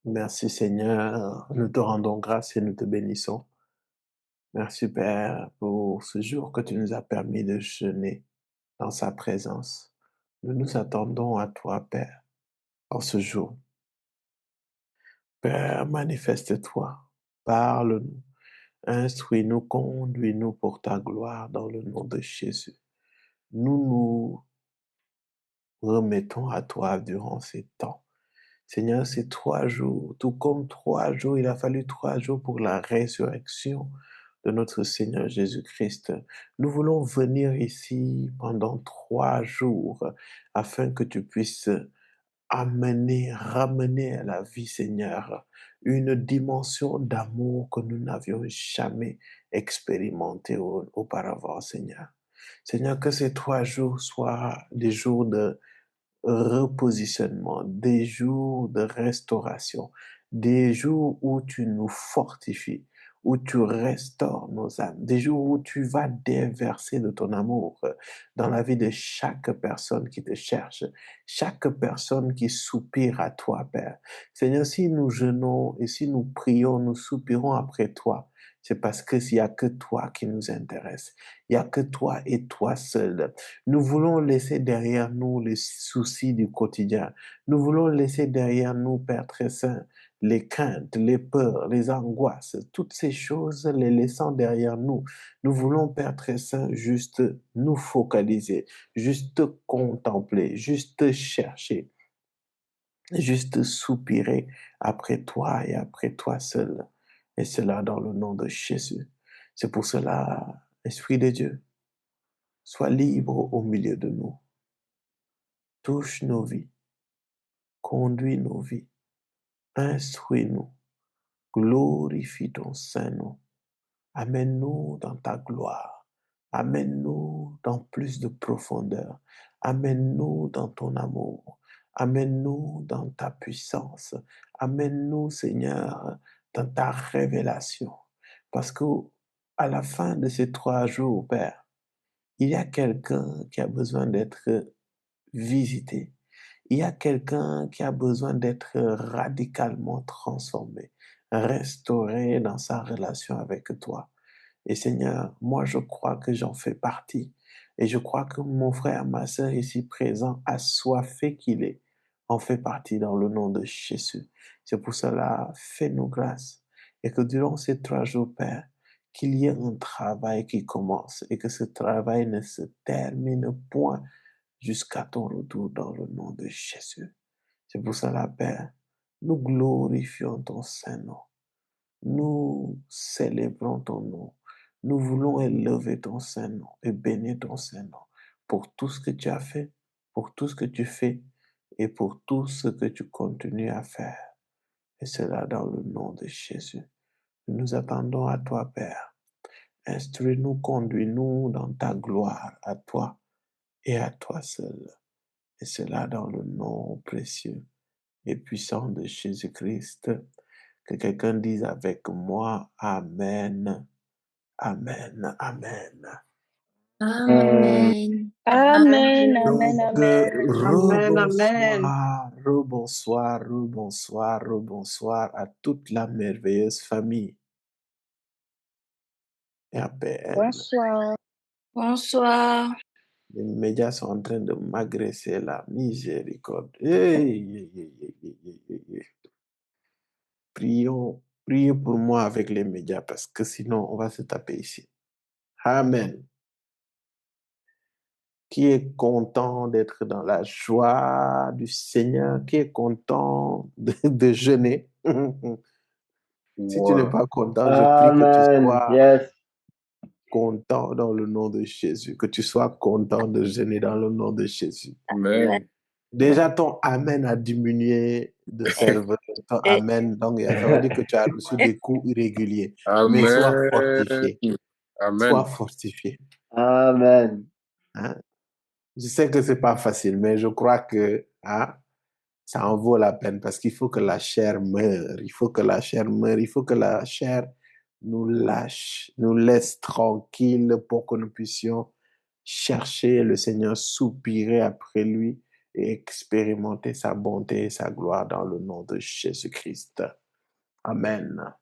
Merci Seigneur, nous te rendons grâce et nous te bénissons. Merci Père pour ce jour que tu nous as permis de jeûner dans sa présence. Nous nous attendons à toi Père en ce jour. Père, manifeste-toi, parle-nous, instruis-nous, conduis-nous pour ta gloire dans le nom de Jésus. Nous nous remettons à toi durant ces temps. Seigneur, ces 3 jours, tout comme 3 jours, il a fallu 3 jours pour la résurrection de notre Seigneur Jésus-Christ. Nous voulons venir ici pendant 3 jours afin que tu puisses ramener à la vie, Seigneur, une dimension d'amour que nous n'avions jamais expérimentée auparavant, Seigneur. Seigneur, que ces 3 jours soient des jours de repositionnement, des jours de restauration, des jours où tu nous fortifies, où tu restaures nos âmes, des jours où tu vas déverser de ton amour dans la vie de chaque personne qui te cherche, chaque personne qui soupire à toi, Père. Seigneur, si nous jeûnons et si nous prions, nous soupirons après toi, c'est parce qu'il n'y a que toi qui nous intéresse. Il n'y a que toi et toi seul. Nous voulons laisser derrière nous les soucis du quotidien. Nous voulons laisser derrière nous, Père très saint, les craintes, les peurs, les angoisses, toutes ces choses, les laissant derrière nous. Nous voulons, Père très saint, juste nous focaliser, juste contempler, juste chercher, juste soupirer après toi et après toi seul. Et cela dans le nom de Jésus. C'est pour cela, Esprit de Dieu, sois libre au milieu de nous. Touche nos vies, conduis nos vies, instruis-nous, glorifie ton Saint-Nom. Amène-nous dans ta gloire. Amène-nous dans plus de profondeur. Amène-nous dans ton amour. Amène-nous dans ta puissance. Amène-nous, Seigneur, dans ta révélation. Parce que à la fin de ces 3 jours, Père, il y a quelqu'un qui a besoin d'être visité. Il y a quelqu'un qui a besoin d'être radicalement transformé, restauré dans sa relation avec toi. Et Seigneur, moi je crois que j'en fais partie. Et je crois que mon frère, ma sœur ici présent, assoiffé qu'il est, en fait partie dans le nom de Jésus. C'est pour cela, fais-nous grâce. Et que durant ces 3 jours, Père, qu'il y ait un travail qui commence et que ce travail ne se termine point jusqu'à ton retour dans le nom de Jésus. C'est pour cela, Père, nous glorifions ton Saint-Nom. Nous célébrons ton nom. Nous voulons élever ton Saint-Nom et bénir ton Saint-Nom pour tout ce que tu as fait, pour tout ce que tu fais et pour tout ce que tu continues à faire. Et cela dans le nom de Jésus. Nous nous attendons à toi, Père. Instruis-nous, conduis-nous dans ta gloire, à toi et à toi seul. Et cela dans le nom précieux et puissant de Jésus-Christ. Que quelqu'un dise avec moi, Amen, Amen, Amen. Amen. Amen, Donc, amen, amen. Amen, amen. rebonsoir, rebonsoir, rebonsoir, rebonsoir à toute la merveilleuse famille RPM. Bonsoir. Bonsoir. Les médias sont en train de m'agresser la miséricorde. Hey, hey, hey, hey, hey, hey, hey, hey. Priez pour moi avec les médias parce que sinon on va se taper ici. Amen. Qui est content d'être dans la joie du Seigneur, qui est content de jeûner. Si tu n'es pas content, je prie que tu Amen. sois Yes. content dans le nom de Jésus, que tu sois content de jeûner dans le nom de Jésus. Amen. Déjà, ton Amen a diminué de ferveur. Ton Amen, donc ça veut dire que tu as reçu des coups irréguliers. Mais sois fortifié. Sois Amen. fortifié. Amen. Hein? Je sais que c'est pas facile, mais je crois que ça en vaut la peine parce qu'il faut que la chair meure. Il faut que la chair meure. Il faut que la chair nous lâche, nous laisse tranquille pour que nous puissions chercher le Seigneur, soupirer après lui et expérimenter sa bonté et sa gloire dans le nom de Jésus-Christ. Amen.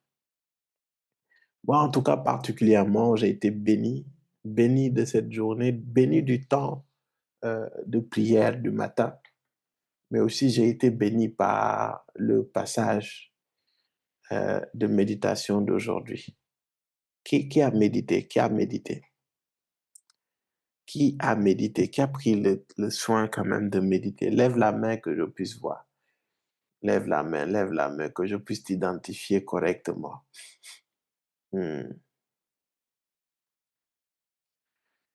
Moi, en tout cas, particulièrement, j'ai été béni, béni de cette journée, béni du temps de prière du matin, mais aussi j'ai été béni par le passage de méditation d'aujourd'hui. Qui a médité? Qui a médité? Qui a médité? Qui a pris le soin quand même de méditer? Lève la main que je puisse voir. Lève la main, que je puisse t'identifier correctement. Hmm.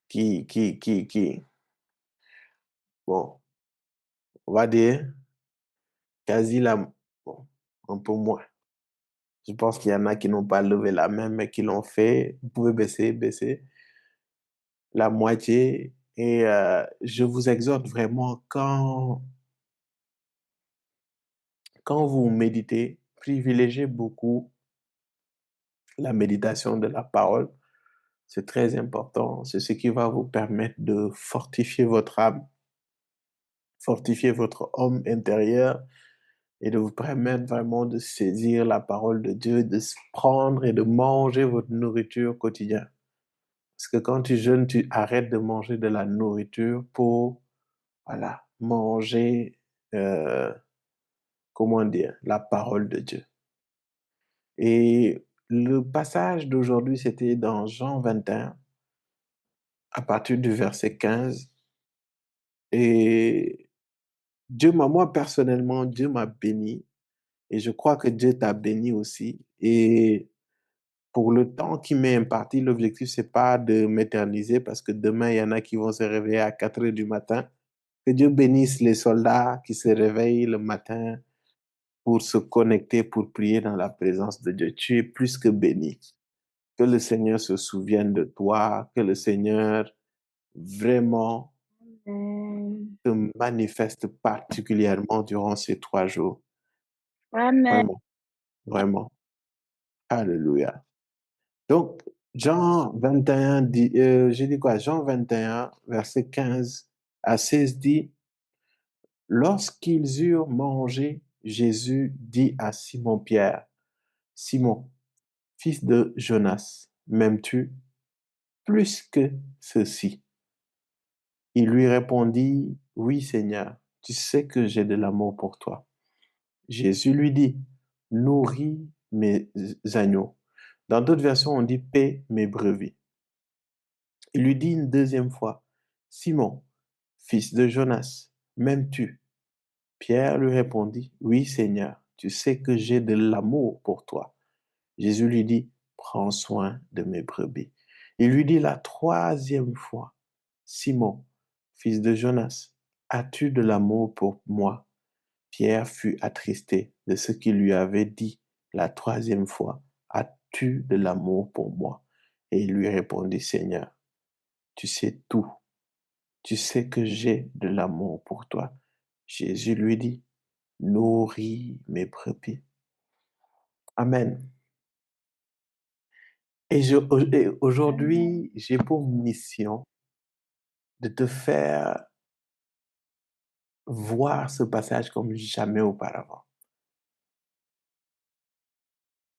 Qui? Bon, on va dire quasi la... Bon, un peu moins. Je pense qu'il y en a qui n'ont pas levé la main, mais qui l'ont fait. Vous pouvez baisser la moitié. Et je vous exhorte vraiment, quand vous méditez, privilégiez beaucoup la méditation de la parole. C'est très important. C'est ce qui va vous permettre de fortifier votre âme, fortifier votre homme intérieur et de vous permettre vraiment de saisir la parole de Dieu, de prendre et de manger votre nourriture quotidienne. Parce que quand tu jeûnes, tu arrêtes de manger de la nourriture pour, voilà, manger, comment dire, la parole de Dieu. Et le passage d'aujourd'hui, c'était dans Jean 21, à partir du verset 15. Et moi personnellement, Dieu m'a béni. Et je crois que Dieu t'a béni aussi. Et pour le temps qui m'est imparti, l'objectif, c'est pas de m'éterniser parce que demain, il y en a qui vont se réveiller à 4 heures du matin. Que Dieu bénisse les soldats qui se réveillent le matin pour se connecter, pour prier dans la présence de Dieu. Tu es plus que béni. Que le Seigneur se souvienne de toi, que le Seigneur vraiment Amen. te manifeste particulièrement durant ces 3 jours. Amen. Vraiment, vraiment. Alléluia. Donc, Jean 21 dit, j'ai dit quoi? Jean 21, verset 15 à 16 dit, lorsqu'ils eurent mangé, Jésus dit à Simon-Pierre, Simon, fils de Jonas, m'aimes-tu plus que ceci? Il lui répondit, oui, Seigneur, tu sais que j'ai de l'amour pour toi. Jésus lui dit, nourris mes agneaux. Dans d'autres versions, on dit, paie mes brebis. Il lui dit une deuxième fois, Simon, fils de Jonas, m'aimes-tu? Pierre lui répondit, oui, Seigneur, tu sais que j'ai de l'amour pour toi. Jésus lui dit, prends soin de mes brebis. Il lui dit la troisième fois, Simon, fils de Jonas, as-tu de l'amour pour moi? Pierre fut attristé de ce qu'il lui avait dit la troisième fois, as-tu de l'amour pour moi? Et il lui répondit, Seigneur, tu sais tout. Tu sais que j'ai de l'amour pour toi. Jésus lui dit, nourris mes brebis. Amen. Et aujourd'hui, j'ai pour mission de te faire voir ce passage comme jamais auparavant.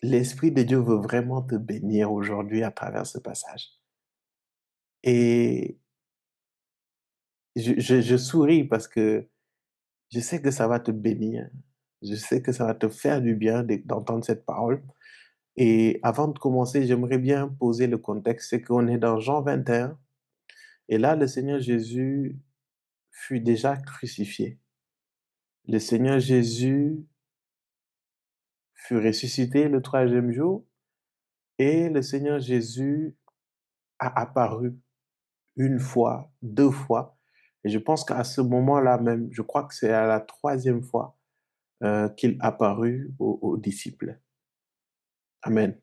L'Esprit de Dieu veut vraiment te bénir aujourd'hui à travers ce passage. Et je souris parce que je sais que ça va te bénir. Je sais que ça va te faire du bien d'entendre cette parole. Et avant de commencer, j'aimerais bien poser le contexte. C'est qu'on est dans Jean 21. Et là, le Seigneur Jésus fut déjà crucifié. Le Seigneur Jésus fut ressuscité le troisième jour. Et le Seigneur Jésus a apparu une fois, 2 fois. Et je pense qu'à ce moment-là même, je crois que c'est à la troisième fois qu'il apparut aux disciples. Amen.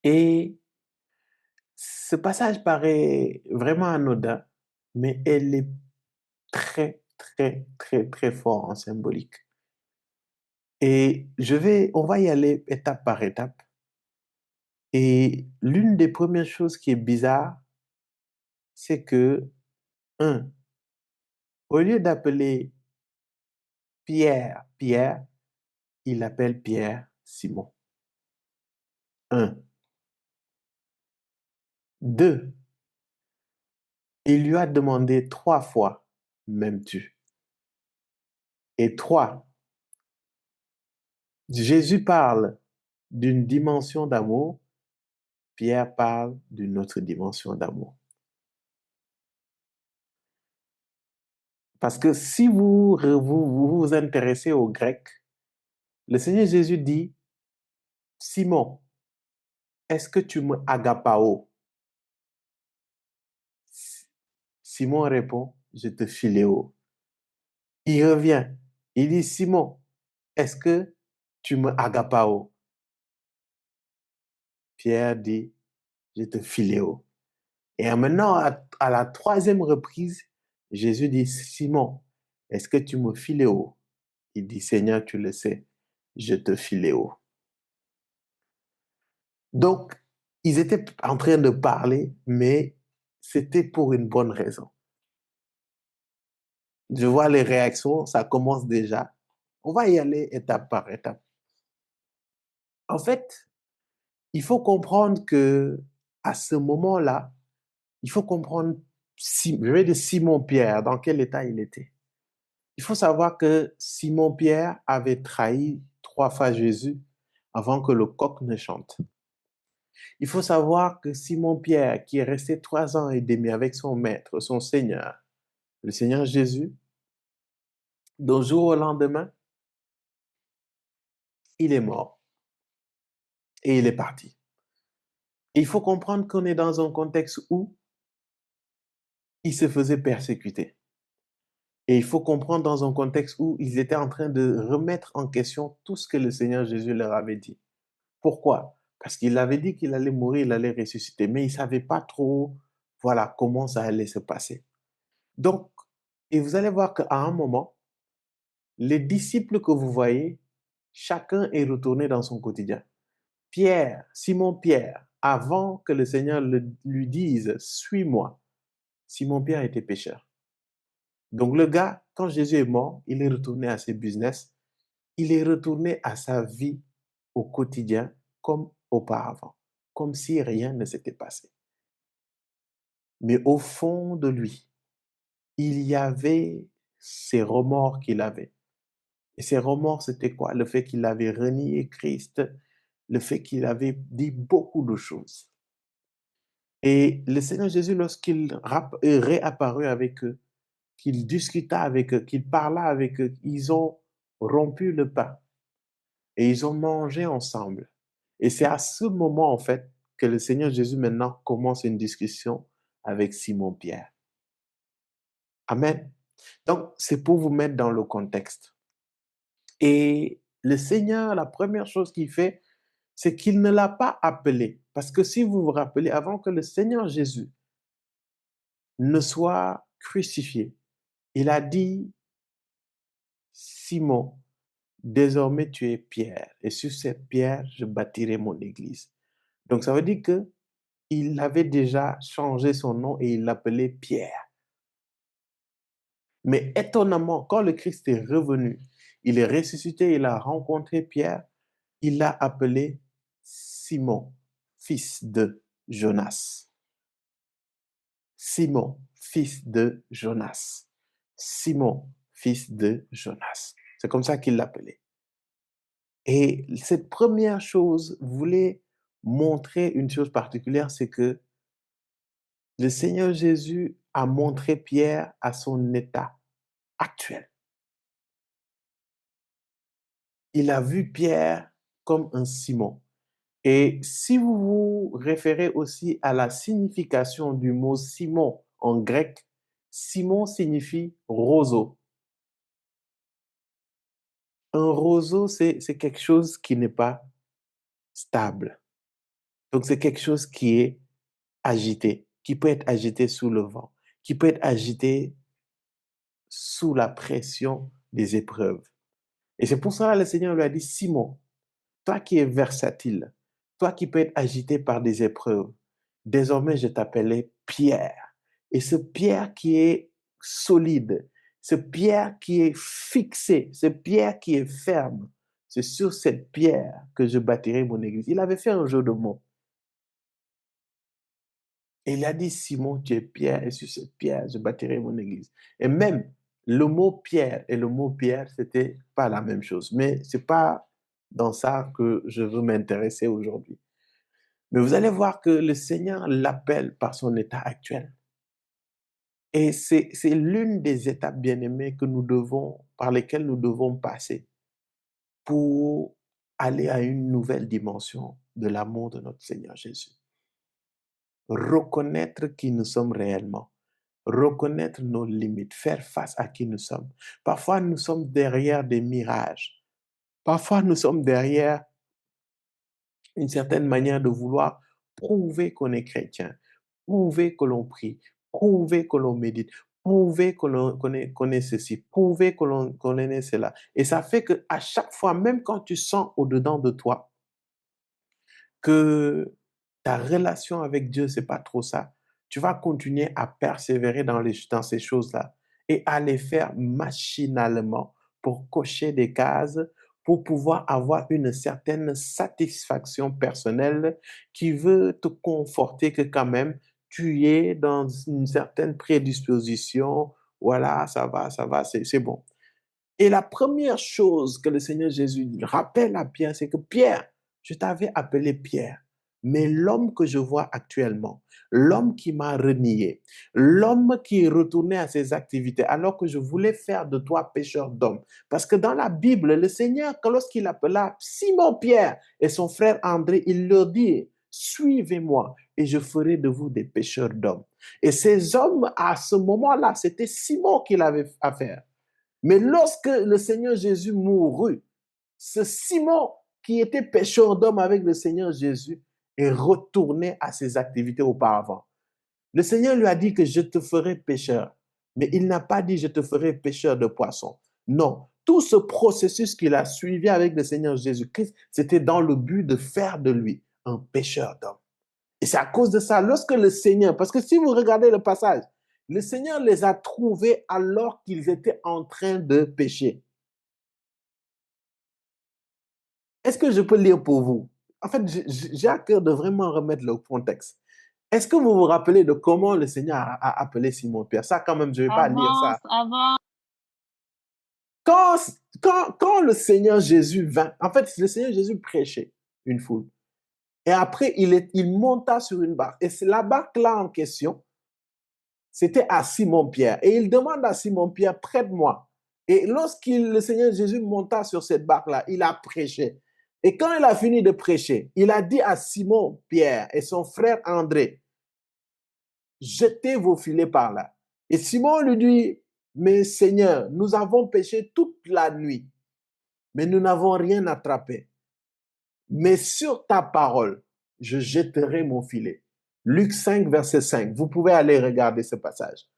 Et ce passage paraît vraiment anodin, mais elle est très, très, très, très fort en symbolique. Et on va y aller étape par étape. Et l'une des premières choses qui est bizarre, c'est que, un, Au lieu d'appeler Pierre, Pierre, il appelle Pierre Simon. 1. 2. Il lui a demandé 3 fois, m'aimes-tu? Et 3. Jésus parle d'une dimension d'amour, Pierre parle d'une autre dimension d'amour. Parce que si vous intéressez au grec, le Seigneur Jésus dit, Simon, est-ce que tu me agapao? Simon répond, je te philéo. Il revient, il dit, Simon, est-ce que tu me agapao? Pierre dit, je te philéo. Et maintenant, à la 3e reprise, Jésus dit, Simon, est-ce que tu me philéo? Il dit, Seigneur, tu le sais, je te philéo. Donc, ils étaient en train de parler, mais c'était pour une bonne raison. Je vois les réactions, ça commence déjà. On va y aller étape par étape. En fait, il faut comprendre que à ce moment-là, il faut comprendre, je vais dire Simon-Pierre, dans quel état il était. Il faut savoir que Simon-Pierre avait trahi 3 fois Jésus avant que le coq ne chante. Il faut savoir que Simon-Pierre, qui est resté 3 ans et demi avec son maître, son Seigneur, le Seigneur Jésus, d'un jour au lendemain, il est mort et il est parti. Et il faut comprendre qu'on est dans un contexte où il se faisait persécuter. Et il faut comprendre dans un contexte où ils étaient en train de remettre en question tout ce que le Seigneur Jésus leur avait dit. Pourquoi? Parce qu'il avait dit qu'il allait mourir, il allait ressusciter, mais il ne savait pas trop, voilà, comment ça allait se passer. Donc, et vous allez voir qu'à un moment, les disciples que vous voyez, chacun est retourné dans son quotidien. Pierre, Simon-Pierre, avant que le Seigneur lui dise « Suis-moi », Simon-Pierre était pécheur. Donc le gars, quand Jésus est mort, il est retourné à ses business, il est retourné à sa vie au quotidien comme auparavant, comme si rien ne s'était passé. Mais au fond de lui, il y avait ces remords qu'il avait. Et ces remords, c'était quoi? Le fait qu'il avait renié Christ, le fait qu'il avait dit beaucoup de choses. Et le Seigneur Jésus, lorsqu'il est réapparu avec eux, qu'il discuta avec eux, qu'il parla avec eux, ils ont rompu le pain et ils ont mangé ensemble. Et c'est à ce moment, en fait, que le Seigneur Jésus maintenant commence une discussion avec Simon-Pierre. Amen. Donc, c'est pour vous mettre dans le contexte. Et le Seigneur, la première chose qu'il fait, c'est qu'il ne l'a pas appelé. Parce que si vous vous rappelez, avant que le Seigneur Jésus ne soit crucifié, il a dit, Simon, désormais tu es Pierre, et sur cette pierre, je bâtirai mon église. Donc ça veut dire que il avait déjà changé son nom et il l'appelait Pierre. Mais étonnamment, quand le Christ est revenu, il est ressuscité, il a rencontré Pierre, il l'a appelé Simon, fils de Jonas. Simon, fils de Jonas. Simon, fils de Jonas. C'est comme ça qu'il l'appelait. Et cette première chose voulait montrer une chose particulière, c'est que le Seigneur Jésus a montré Pierre à son état actuel. Il a vu Pierre comme un Simon. Et si vous vous référez aussi à la signification du mot Simon en grec, Simon signifie roseau. Un roseau, c'est quelque chose qui n'est pas stable. Donc, c'est quelque chose qui est agité, qui peut être agité sous le vent, qui peut être agité sous la pression des épreuves. Et c'est pour cela que le Seigneur lui a dit, Simon, toi qui es versatile, toi qui peux être agité par des épreuves, désormais je t'appelais Pierre. Et ce Pierre qui est solide, ce pierre qui est fixée, ce pierre qui est ferme, c'est sur cette pierre que je bâtirai mon église. Il avait fait un jeu de mots. Et il a dit, Simon, tu es pierre, et sur cette pierre, je bâtirai mon église. Et même, le mot pierre et le mot pierre, c'était pas la même chose. Mais c'est pas dans ça que je veux m'intéresser aujourd'hui. Mais vous allez voir que le Seigneur l'appelle par son état actuel. Et c'est l'une des étapes, bien-aimées, par lesquelles nous devons passer pour aller à une nouvelle dimension de l'amour de notre Seigneur Jésus. Reconnaître qui nous sommes réellement, reconnaître nos limites, faire face à qui nous sommes. Parfois, nous sommes derrière des mirages. Parfois, nous sommes derrière une certaine manière de vouloir prouver qu'on est chrétien, prouver que l'on prie, prouver que l'on médite, prouver qu'on est ceci, prouver qu'on est cela. Et ça fait qu'à chaque fois, même quand tu sens au-dedans de toi que ta relation avec Dieu, c'est pas trop ça, tu vas continuer à persévérer dans ces choses-là et à les faire machinalement pour cocher des cases, pour pouvoir avoir une certaine satisfaction personnelle qui veut te conforter que quand même, tu es dans une certaine prédisposition. Voilà, ça va, c'est bon. Et la première chose que le Seigneur Jésus rappelle à Pierre, c'est que Pierre, je t'avais appelé Pierre, mais l'homme que je vois actuellement, l'homme qui m'a renié, l'homme qui est retourné à ses activités, alors que je voulais faire de toi pécheur d'hommes. Parce que dans la Bible, le Seigneur, lorsqu'il appela Simon-Pierre et son frère André, il leur dit, suivez-moi et je ferai de vous des pécheurs d'hommes. Et ces hommes, à ce moment-là, c'était Simon qu'il avait affaire. Mais lorsque le Seigneur Jésus mourut, ce Simon qui était pécheur d'homme avec le Seigneur Jésus est retourné à ses activités auparavant. Le Seigneur lui a dit que je te ferai pécheur, mais il n'a pas dit je te ferai pécheur de poissons. Non, tout ce processus qu'il a suivi avec le Seigneur Jésus-Christ, c'était dans le but de faire de lui un pécheur d'homme. Et c'est à cause de ça, lorsque le Seigneur, parce que si vous regardez le passage, le Seigneur les a trouvés alors qu'ils étaient en train de pécher. Est-ce que je peux lire pour vous? En fait, j'ai à cœur de vraiment remettre le contexte. Est-ce que vous vous rappelez de comment le Seigneur a appelé Simon-Pierre? Ça, quand même, je ne vais pas lire ça. Avant. Quand le Seigneur Jésus vint, en fait, le Seigneur Jésus prêchait une foule. Et après, il monta sur une barque. Et c'est la barque-là en question, c'était à Simon-Pierre. Et il demande à Simon-Pierre, prête-moi. Et le Seigneur Jésus monta sur cette barque-là, il a prêché. Et quand il a fini de prêcher, il a dit à Simon-Pierre et son frère André, jetez vos filets par là. Et Simon lui dit, mais Seigneur, nous avons péché toute la nuit, mais nous n'avons rien attrapé. Mais sur ta parole, je jetterai mon filet. Luc 5, verset 5. Vous pouvez aller regarder ce passage.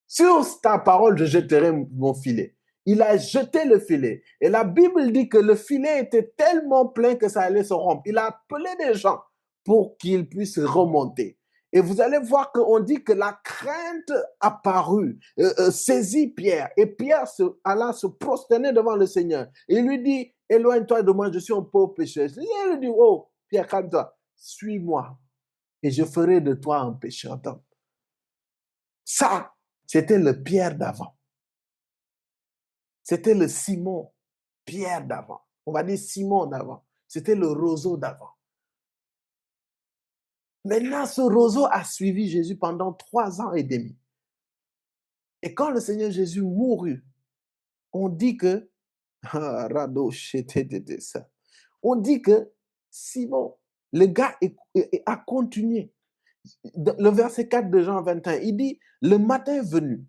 Sur ta parole, je jetterai mon filet. Il a jeté le filet. Et la Bible dit que le filet était tellement plein que ça allait se rompre. Il a appelé des gens pour qu'ils puissent remonter. Et vous allez voir qu'on dit que la crainte apparut, saisit Pierre. Et Pierre alla se prosterner devant le Seigneur. Et il lui dit, éloigne-toi de moi, je suis un pauvre pécheur. Il lui dit, oh, Pierre, calme-toi, suis-moi. Et je ferai de toi un pécheur d'homme. Ça, c'était le Pierre d'avant. C'était le Simon Pierre d'avant. On va dire Simon d'avant. C'était le roseau d'avant. Maintenant, ce roseau a suivi Jésus pendant 3 ans et demi. Et quand le Seigneur Jésus mourut, on dit que on dit que Simon, le gars a continué. Le verset 4 de Jean 21, il dit, le matin venu,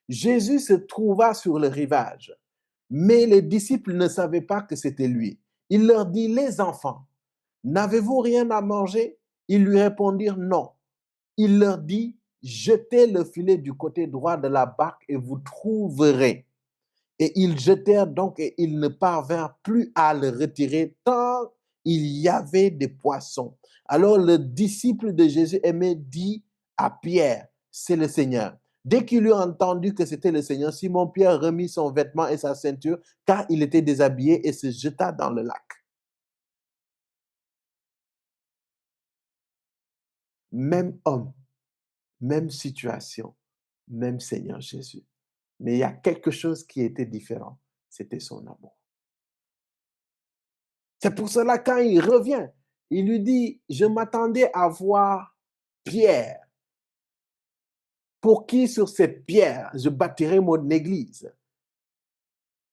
Jésus se trouva sur le rivage, mais les disciples ne savaient pas que c'était lui. Il leur dit, les enfants, n'avez-vous rien à manger? Ils lui répondirent non. Il leur dit, jetez le filet du côté droit de la barque et vous trouverez. Et ils jetèrent donc et ils ne parvinrent plus à le retirer tant il y avait des poissons. Alors le disciple de Jésus aimé dit à Pierre, c'est le Seigneur. Dès qu'il eut entendu que c'était le Seigneur, Simon-Pierre remit son vêtement et sa ceinture, car il était déshabillé, et se jeta dans le lac. Même homme, même situation, même Seigneur Jésus. Mais il y a quelque chose qui était différent, c'était son amour. C'est pour cela, quand il revient, il lui dit, je m'attendais à voir Pierre, pour qui sur cette pierre je bâtirai mon église.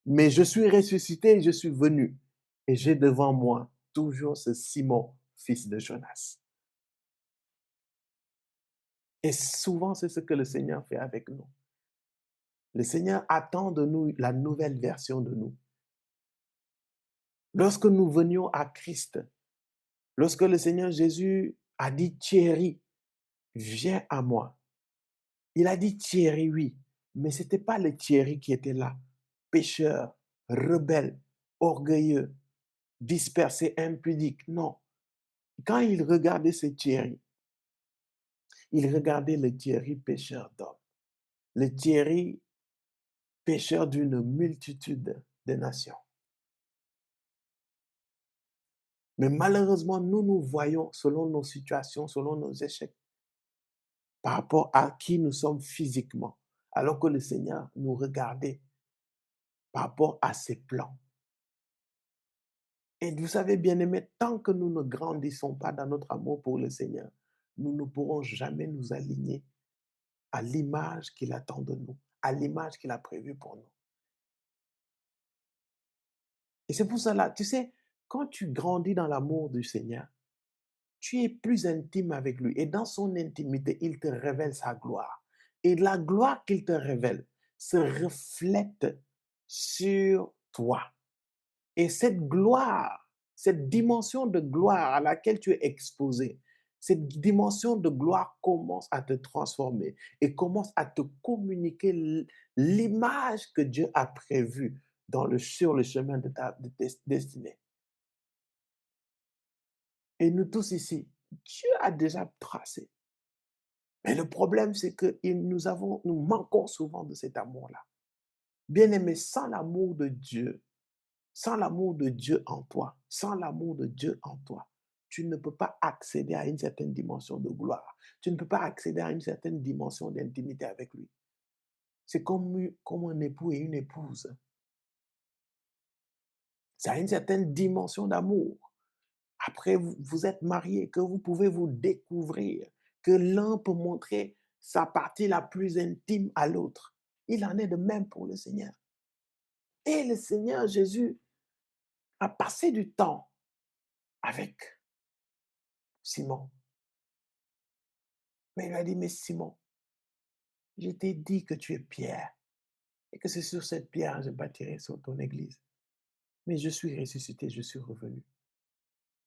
Mais je suis ressuscité, je suis venu, et j'ai devant moi toujours ce Simon, fils de Jonas. Et souvent, c'est ce que le Seigneur fait avec nous. Le Seigneur attend de nous la nouvelle version de nous. Lorsque nous venions à Christ, lorsque le Seigneur Jésus a dit, Thierry, viens à moi. Il a dit Thierry, oui, mais ce n'était pas le Thierry qui était là. Pécheur, rebelle, orgueilleux, dispersé, impudique. Non. Quand il regardait ce Thierry, il regardait le Thierry pécheur d'hommes. Le Thierry pécheur d'une multitude de nations. Mais malheureusement, nous voyons selon nos situations, selon nos échecs, par rapport à qui nous sommes physiquement, alors que le Seigneur nous regardait par rapport à ses plans. Et vous savez, bien-aimés, tant que nous ne grandissons pas dans notre amour pour le Seigneur, nous ne pourrons jamais nous aligner à l'image qu'il attend de nous, à l'image qu'il a prévue pour nous. Et c'est pour cela, tu sais, quand tu grandis dans l'amour du Seigneur, tu es plus intime avec lui. Et dans son intimité, il te révèle sa gloire. Et la gloire qu'il te révèle se reflète sur toi. Et cette gloire, cette dimension de gloire à laquelle tu es exposé, cette dimension de gloire commence à te transformer et commence à te communiquer l'image que Dieu a prévue sur le chemin de ta destinée. Et nous tous ici, Dieu a déjà tracé. Mais le problème, c'est que nous manquons souvent de cet amour-là. Bien-aimé, sans l'amour de Dieu, sans l'amour de Dieu en toi, sans l'amour de Dieu en toi, tu ne peux pas accéder à une certaine dimension de gloire. Tu ne peux pas accéder à une certaine dimension d'intimité avec lui. C'est comme un époux et une épouse. Ça a une certaine dimension d'amour. Après, vous êtes mariés, que vous pouvez vous découvrir, que l'un peut montrer sa partie la plus intime à l'autre. Il en est de même pour le Seigneur. Et le Seigneur Jésus a passé du temps avec Simon. Mais il lui a dit, mais Simon, je t'ai dit que tu es Pierre et que c'est sur cette pierre que je bâtirai sur ton église. Mais je suis ressuscité, je suis revenu.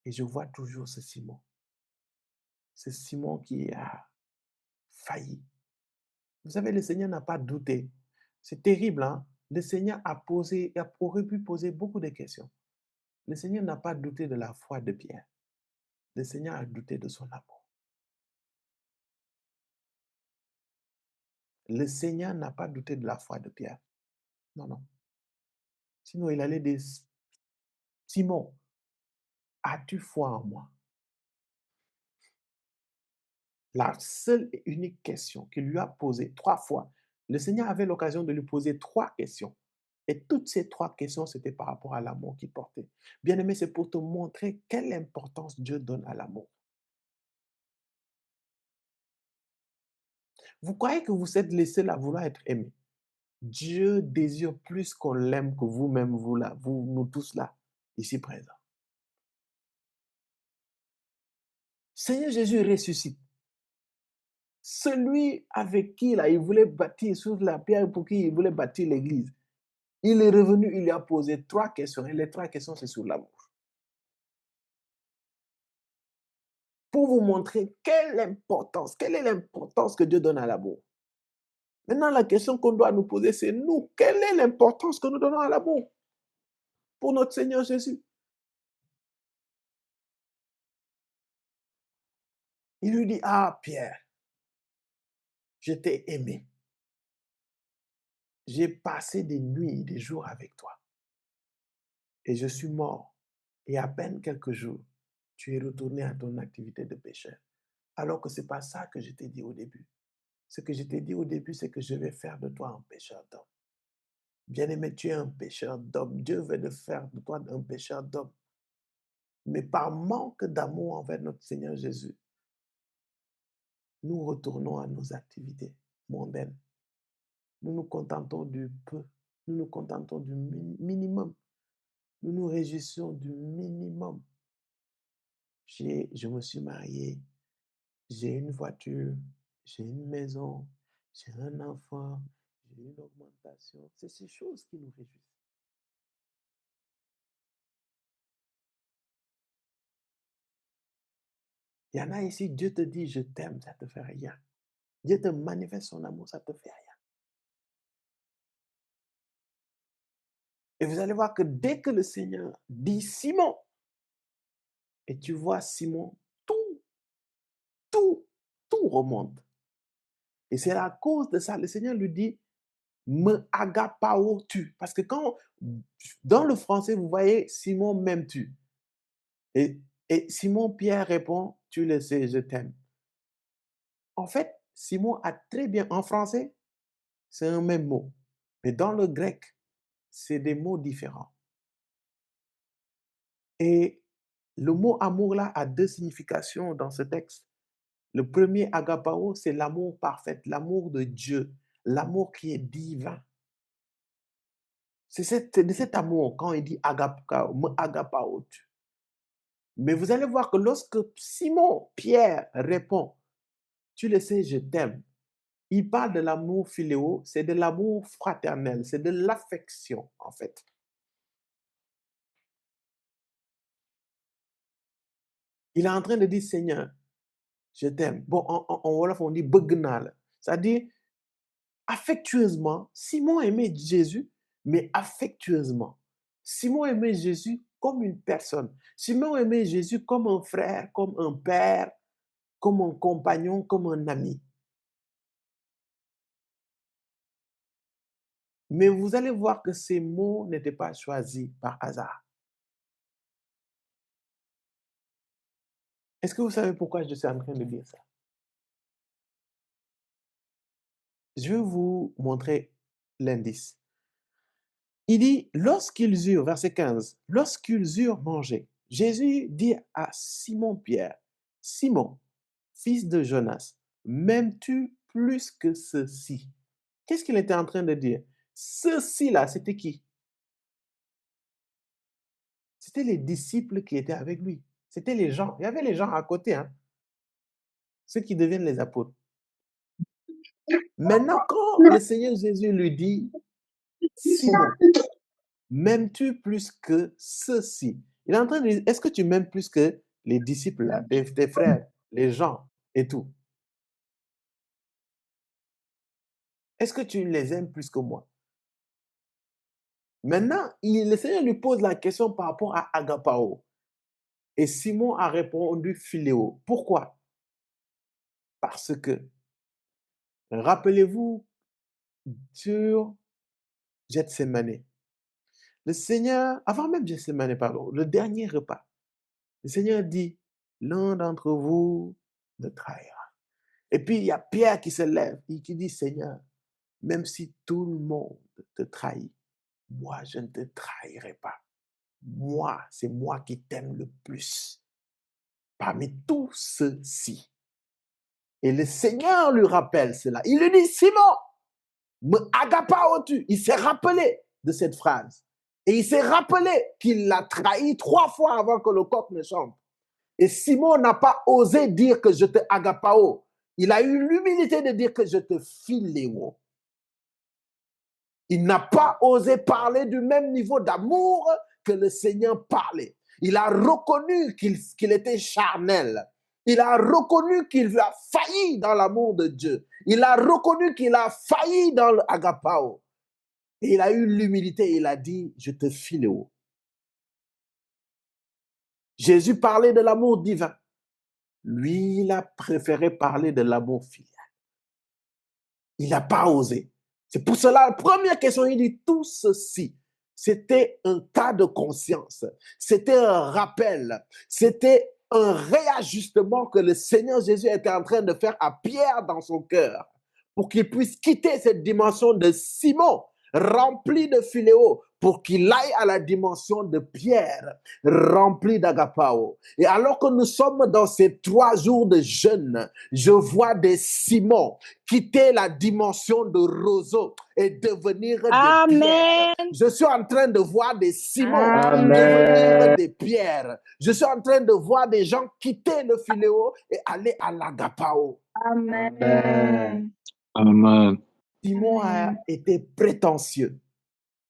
Et je vois toujours ce Simon qui a failli. Vous savez, le Seigneur n'a pas douté. C'est terrible, hein? Le Seigneur aurait pu poser beaucoup de questions. Le Seigneur n'a pas douté de la foi de Pierre. Le Seigneur a douté de son amour. Le Seigneur n'a pas douté de la foi de Pierre. Non, non. Sinon, il allait dire, Simon, as-tu foi en moi? La seule et unique question qu'il lui a posée 3 fois, le Seigneur avait l'occasion de lui poser 3 questions. Et toutes ces 3 questions, c'était par rapport à l'amour qu'il portait. Bien-aimé, c'est pour te montrer quelle importance Dieu donne à l'amour. Vous croyez que vous êtes les seuls à vouloir être aimés? Dieu désire plus qu'on l'aime que vous-même, vous là, nous tous là, ici présents. Seigneur Jésus ressuscite. Celui avec qui là, il voulait bâtir sur la pierre pour qui il voulait bâtir l'église. Il est revenu, il lui a posé 3 questions. Et les 3 questions, c'est sur l'amour. Pour vous montrer quelle est l'importance que Dieu donne à l'amour. Maintenant, la question qu'on doit nous poser, c'est nous. Quelle est l'importance que nous donnons à l'amour pour notre Seigneur Jésus? Il lui dit, ah Pierre, je t'ai aimé. j'ai passé des nuits, des jours avec toi. Et je suis mort. Et à peine quelques jours, tu es retourné à ton activité de pécheur. Alors que ce n'est pas ça que je t'ai dit au début. Ce que je t'ai dit au début, c'est que je vais faire de toi un pécheur d'homme. Bien-aimé, tu es un pécheur d'homme. Dieu veut de faire de toi un pécheur d'homme. Mais par manque d'amour envers notre Seigneur Jésus, nous retournons à nos activités mondaines. Nous nous contentons du peu. Nous nous contentons du minimum. Nous nous réjouissons du minimum. Je me suis marié, j'ai une voiture, j'ai une maison, j'ai un enfant, j'ai une augmentation. C'est ces choses qui nous réjouissent. Il y en a ici, Dieu te dit, je t'aime, ça ne te fait rien. Dieu te manifeste son amour, ça ne te fait rien. Et vous allez voir que dès que le Seigneur dit Simon, et tu vois Simon, tout remonte. Et c'est à cause de ça, le Seigneur lui dit, me agapao-tu. Parce que quand, dans le français, vous voyez, Simon m'aimes-tu. Et Simon Pierre répond, tu le sais, je t'aime. En fait, Simon a très bien, en français, c'est un même mot. Mais dans le grec, c'est des mots différents. Et le mot amour là a deux significations dans ce texte. Le premier, agapao, c'est l'amour parfait, l'amour de Dieu, l'amour qui est divin. C'est de cet amour, quand il dit agapao. Mais vous allez voir que lorsque Simon, Pierre répond, tu le sais, je t'aime, il parle de l'amour philéo, c'est de l'amour fraternel, c'est de l'affection en fait. Il est en train de dire, Seigneur, je t'aime. Bon, en Wolof, on dit bëgg naa la. C'est-à-dire, affectueusement, Simon aimait Jésus, mais affectueusement. Simon aimait Jésus comme une personne. Simon aimait Jésus comme un frère, comme un père, comme un compagnon, comme un ami. Mais vous allez voir que ces mots n'étaient pas choisis par hasard. Est-ce que vous savez pourquoi je suis en train de dire ça? Je vais vous montrer l'indice. Il dit, lorsqu'ils eurent, verset 15, lorsqu'ils eurent mangé, Jésus dit à Simon-Pierre, Simon, fils de Jonas, m'aimes-tu plus que ceci? Qu'est-ce qu'il était en train de dire? Ceci-là, c'était qui? C'était les disciples qui étaient avec lui. C'était les gens. Il y avait les gens à côté, hein? Ceux qui deviennent les apôtres. Maintenant, quand le Seigneur Jésus lui dit, Simon, m'aimes-tu plus que ceci? Il est en train de dire, est-ce que tu m'aimes plus que les disciples, là, tes frères, les gens et tout? Est-ce que tu les aimes plus que moi? Maintenant, le Seigneur lui pose la question par rapport à agapao. Et Simon a répondu philéo. Pourquoi? Parce que, rappelez-vous, sur Gethsémane, le Seigneur, avant même Gethsémane, pardon, le dernier repas, le Seigneur dit, l'un d'entre vous me trahira. Et puis, il y a Pierre qui se lève et qui dit, Seigneur, même si tout le monde te trahit, moi, je ne te trahirai pas. Moi, c'est moi qui t'aime le plus. Parmi tous ceux-ci. Et le Seigneur lui rappelle cela. Il lui dit, Simon, me agapao-tu. Il s'est rappelé de cette phrase. Et il s'est rappelé qu'il l'a trahi 3 fois avant que le coq ne chante. Et Simon n'a pas osé dire que je te agapao. Il a eu l'humilité de dire que je te philéo. Il n'a pas osé parler du même niveau d'amour que le Seigneur parlait. Il a reconnu qu'il était charnel. Il a reconnu qu'il a failli dans l'amour de Dieu. Il a reconnu qu'il a failli dans l'agapao. Et il a eu l'humilité. Il a dit, je te philéo. Jésus parlait de l'amour divin. Lui, il a préféré parler de l'amour filial. Il n'a pas osé. C'est pour cela, la première question, il dit tout ceci. C'était un cas de conscience. C'était un rappel. C'était un réajustement que le Seigneur Jésus était en train de faire à Pierre dans son cœur pour qu'il puisse quitter cette dimension de Simon rempli de philéo pour qu'il aille à la dimension de Pierre rempli d'agapao. Et alors que nous sommes dans ces 3 jours de jeûne, je vois des Simons quitter la dimension de roseau et devenir des pierres. Amen. Je suis en train de voir des Simons Amen. devenir des pierres. Je suis en train de voir des gens quitter le philéo et aller à l'agapao. Amen. Amen. Simon a été prétentieux.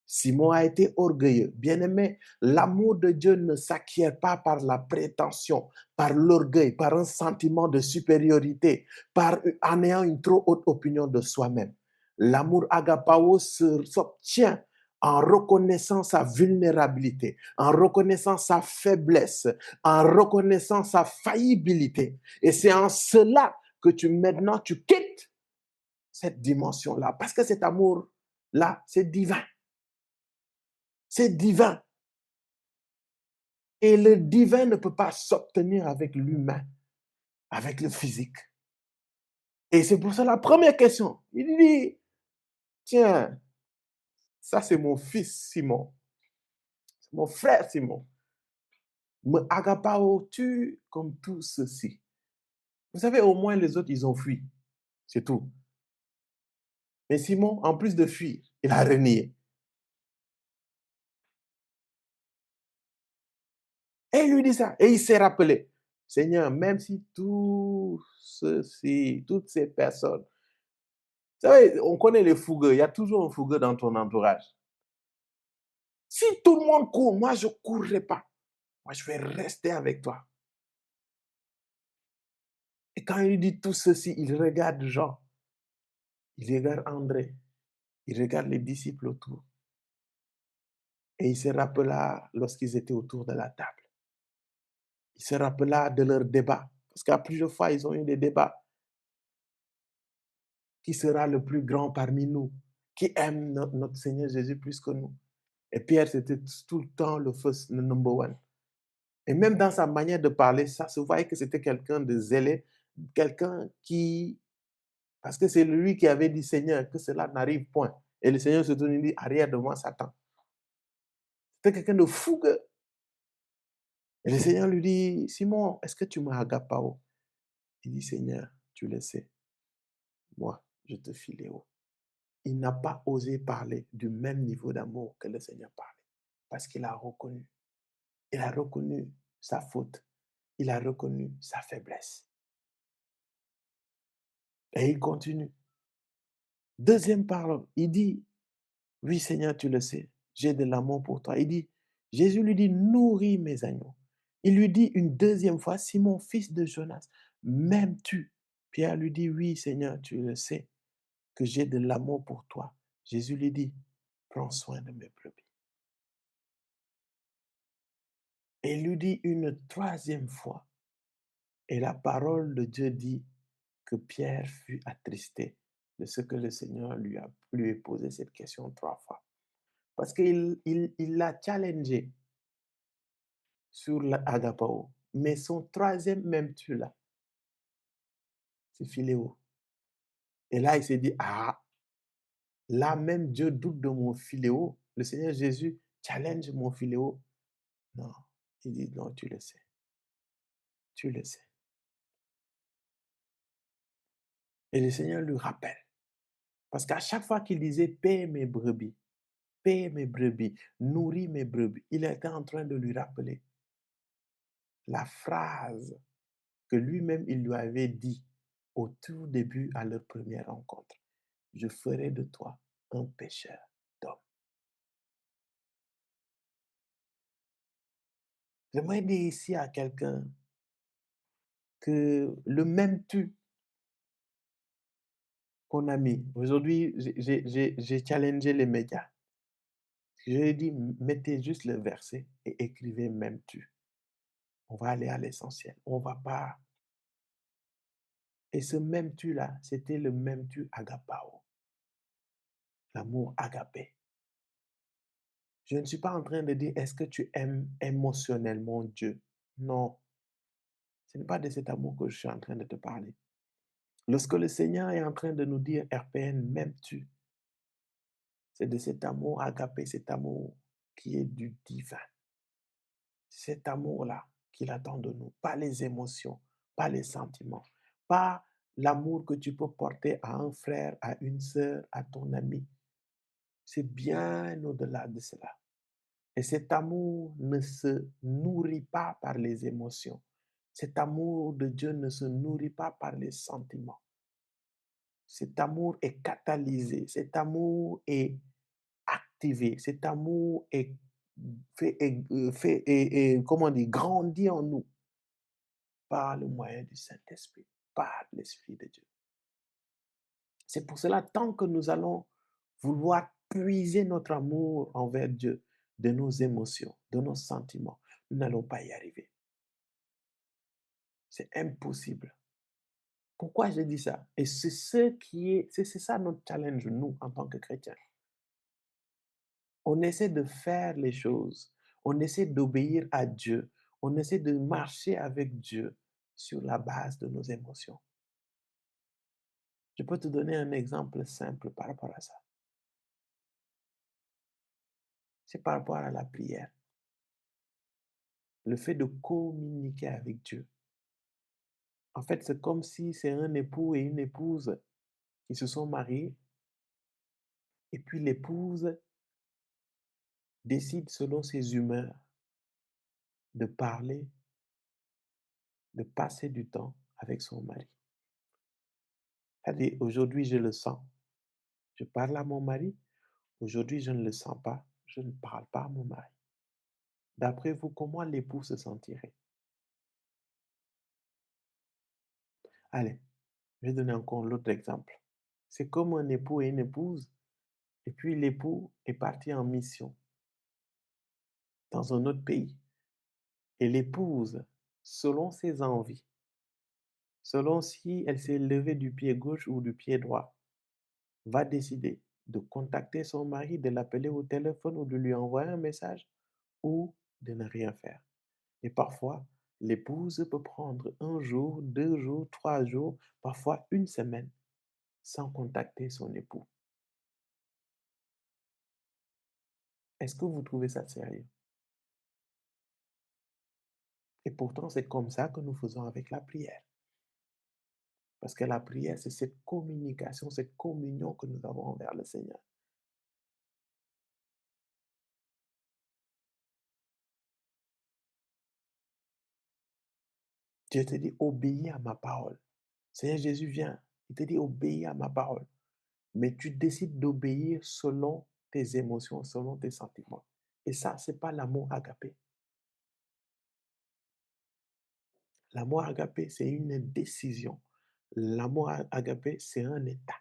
Simon a été orgueilleux. Bien-aimé, l'amour de Dieu ne s'acquiert pas par la prétention, par l'orgueil, par un sentiment de supériorité, en ayant une trop haute opinion de soi-même. L'amour agapao s'obtient en reconnaissant sa vulnérabilité, en reconnaissant sa faiblesse, en reconnaissant sa faillibilité. Et c'est en cela que maintenant tu quittes cette dimension-là, parce que cet amour-là, c'est divin. C'est divin. Et le divin ne peut pas s'obtenir avec l'humain, avec le physique. Et c'est pour ça la première question. Il dit, tiens, ça c'est mon fils Simon, c'est mon frère Simon. Me agapao-tu comme tout ceci? Vous savez, au moins les autres, ils ont fui. C'est tout. Mais Simon, en plus de fuir, il a renié. Et il lui dit ça. Et il s'est rappelé. Seigneur, même si tout ceci, toutes ces personnes, vous savez, on connaît les fougueux. Il y a toujours un fougueux dans ton entourage. Si tout le monde court, moi, je ne courrai pas. Moi, je vais rester avec toi. Et quand il dit tout ceci, il regarde Jean, il regarde André, il regarde les disciples autour. Et il se rappela lorsqu'ils étaient autour de la table. Il se rappela de leur débat. Parce qu'à plusieurs fois, ils ont eu des débats. Qui sera le plus grand parmi nous? Qui aime notre Seigneur Jésus plus que nous? Et Pierre, c'était tout le temps le number one. Et même dans sa manière de parler, ça se voyait que c'était quelqu'un de zélé, quelqu'un qui... Parce que c'est lui qui avait dit, Seigneur, que cela n'arrive point. Et le Seigneur se tourne et dit, arrière de moi, Satan. C'était quelqu'un de fougueux. Et le Seigneur lui dit, Simon, est-ce que tu m'as agapao? Il dit, Seigneur, tu le sais. Moi, je te philéo. Il n'a pas osé parler du même niveau d'amour que le Seigneur parlait. Parce qu'il a reconnu. Il a reconnu sa faute. Il a reconnu sa faiblesse. Et il continue. Deuxième parole, il dit, oui Seigneur, tu le sais, j'ai de l'amour pour toi. Il dit, Jésus lui dit, nourris mes agneaux. Il lui dit une deuxième fois, Simon, fils de Jonas, m'aimes-tu? Pierre lui dit, oui Seigneur, tu le sais, que j'ai de l'amour pour toi. Jésus lui dit, prends soin de mes brebis. Et il lui dit une troisième fois, et la parole de Dieu dit que Pierre fut attristé de ce que le Seigneur lui a posé cette question 3 fois. Parce qu'il l'a challengé sur l'agapao. Mais son troisième même tu là, c'est philéo. Et là, il s'est dit, ah, là même Dieu doute de mon philéo. Le Seigneur Jésus challenge mon philéo. Non, il dit, non, tu le sais. Tu le sais. Et le Seigneur lui rappelle. Parce qu'à chaque fois qu'il disait, paie mes brebis, nourris mes brebis, il était en train de lui rappeler la phrase que lui-même, il lui avait dit au tout début à leur première rencontre. Je ferai de toi un pêcheur d'hommes. J'aimerais dire ici à quelqu'un que le même tu qu'on a mis, aujourd'hui, j'ai challengé les médias. J'ai dit, mettez juste le verset et écrivez même tu. On va aller à l'essentiel. On ne va pas. Et ce même tu là, c'était le même tu agapao. L'amour agapé. Je ne suis pas en train de dire est-ce que tu aimes émotionnellement Dieu. Non, ce n'est pas de cet amour que je suis en train de te parler. Lorsque le Seigneur est en train de nous dire RPN, m'aimes-tu? C'est de cet amour agapé, cet amour qui est du divin. Cet amour-là qu'il attend de nous, pas les émotions, pas les sentiments, pas l'amour que tu peux porter à un frère, à une sœur, à ton ami. C'est bien au-delà de cela. Et cet amour ne se nourrit pas par les émotions. Cet amour de Dieu ne se nourrit pas par les sentiments. Cet amour est catalysé, cet amour est activé, cet amour est comment dire, grandit en nous par le moyen du Saint-Esprit, par l'Esprit de Dieu. C'est pour cela, tant que nous allons vouloir puiser notre amour envers Dieu de nos émotions, de nos sentiments, nous n'allons pas y arriver. C'est impossible. Pourquoi je dis ça? Et c'est ça notre challenge, nous, en tant que chrétiens. On essaie de faire les choses, on essaie d'obéir à Dieu, on essaie de marcher avec Dieu sur la base de nos émotions. Je peux te donner un exemple simple par rapport à ça. C'est par rapport à la prière. Le fait de communiquer avec Dieu. En fait, c'est comme si c'est un époux et une épouse qui se sont mariés et puis l'épouse décide selon ses humeurs de parler, de passer du temps avec son mari. C'est-à-dire, aujourd'hui, je le sens. Je parle à mon mari. Aujourd'hui, je ne le sens pas. Je ne parle pas à mon mari. D'après vous, comment l'époux se sentirait? Allez, je vais donner encore l'autre exemple. C'est comme un époux et une épouse, et puis l'époux est parti en mission dans un autre pays. Et l'épouse, selon ses envies, selon si elle s'est levée du pied gauche ou du pied droit, va décider de contacter son mari, de l'appeler au téléphone ou de lui envoyer un message ou de ne rien faire. Et parfois, l'épouse peut prendre 1 jour, 2 jours, 3 jours, parfois une semaine sans contacter son époux. Est-ce que vous trouvez ça sérieux? Et pourtant, c'est comme ça que nous faisons avec la prière. Parce que la prière, c'est cette communication, cette communion que nous avons envers le Seigneur. Dieu te dit, obéis à ma parole. Seigneur Jésus vient, il te dit, obéis à ma parole. Mais tu décides d'obéir selon tes émotions, selon tes sentiments. Et ça, ce n'est pas l'amour agapé. L'amour agapé, c'est une décision. L'amour agapé, c'est un état.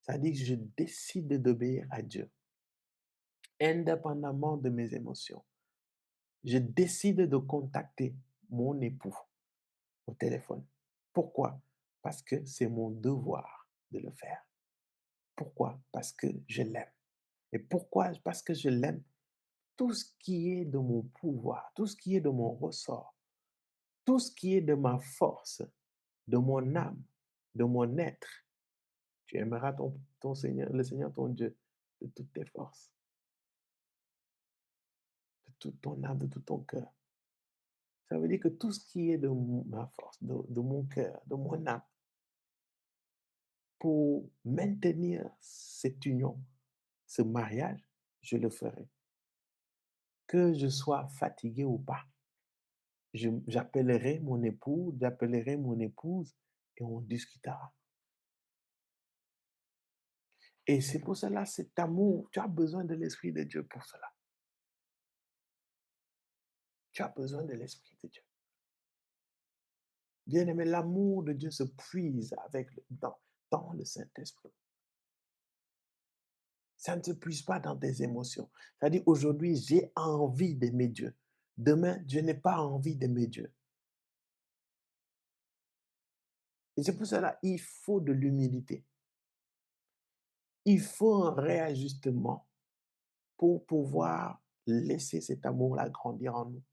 C'est-à-dire que je décide d'obéir à Dieu, indépendamment de mes émotions. Je décide de contacter mon époux au téléphone. Pourquoi? Parce que c'est mon devoir de le faire. Pourquoi? Parce que je l'aime. Et pourquoi? Parce que je l'aime. Tout ce qui est de mon pouvoir, tout ce qui est de mon ressort, tout ce qui est de ma force, de mon âme, de mon être, tu aimeras ton Seigneur, le Seigneur ton Dieu, de toutes tes forces, de toute ton âme, de tout ton cœur. Ça veut dire que tout ce qui est de ma force, de mon cœur, de mon âme, pour maintenir cette union, ce mariage, je le ferai. Que je sois fatigué ou pas, j'appellerai mon époux, j'appellerai mon épouse et on discutera. Et c'est pour cela, cet amour, tu as besoin de l'Esprit de Dieu pour cela. Tu as besoin de l'Esprit de Dieu. Bien-aimé, l'amour de Dieu se puise dans le Saint-Esprit. Ça ne se puise pas dans tes émotions. C'est-à-dire, aujourd'hui, j'ai envie d'aimer Dieu. Demain, je n'ai pas envie d'aimer Dieu. Et c'est pour cela, il faut de l'humilité. Il faut un réajustement pour pouvoir laisser cet amour-là grandir en nous.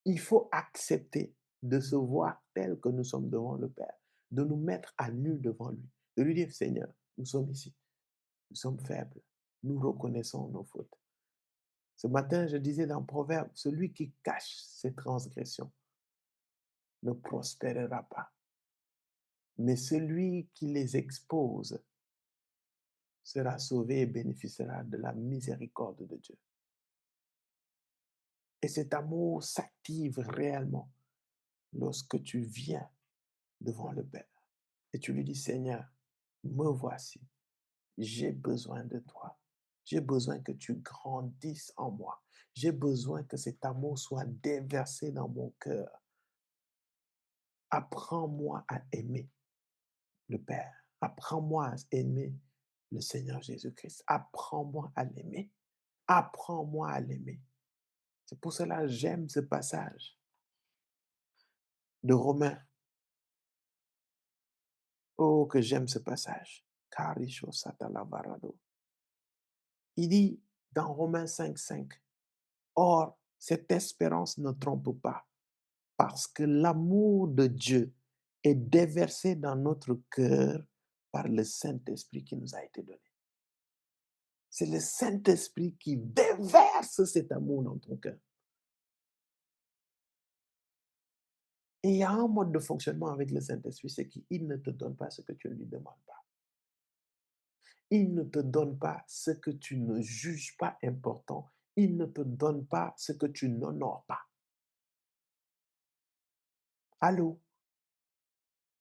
Il faut accepter de se voir tel que nous sommes devant le Père, de nous mettre à nu devant lui, de lui dire, Seigneur, nous sommes ici, nous sommes faibles, nous reconnaissons nos fautes. Ce matin, je disais dans Proverbe, celui qui cache ses transgressions ne prospérera pas, mais celui qui les expose sera sauvé et bénéficiera de la miséricorde de Dieu. Et cet amour s'active réellement lorsque tu viens devant le Père et tu lui dis, Seigneur, me voici, j'ai besoin de toi. J'ai besoin que tu grandisses en moi. J'ai besoin que cet amour soit déversé dans mon cœur. Apprends-moi à aimer le Père. Apprends-moi à aimer le Seigneur Jésus-Christ. Apprends-moi à l'aimer. Apprends-moi à l'aimer. C'est pour cela que j'aime ce passage de Romains. Oh, que j'aime ce passage. Karisho satalavarado. Il dit dans Romains 5:5, or, cette espérance ne trompe pas, parce que l'amour de Dieu est déversé dans notre cœur par le Saint-Esprit qui nous a été donné. C'est le Saint-Esprit qui déverse cet amour dans ton cœur. Et il y a un mode de fonctionnement avec le Saint-Esprit, c'est qu'il ne te donne pas ce que tu ne lui demandes pas. Il ne te donne pas ce que tu ne juges pas important. Il ne te donne pas ce que tu n'honores pas. Allô?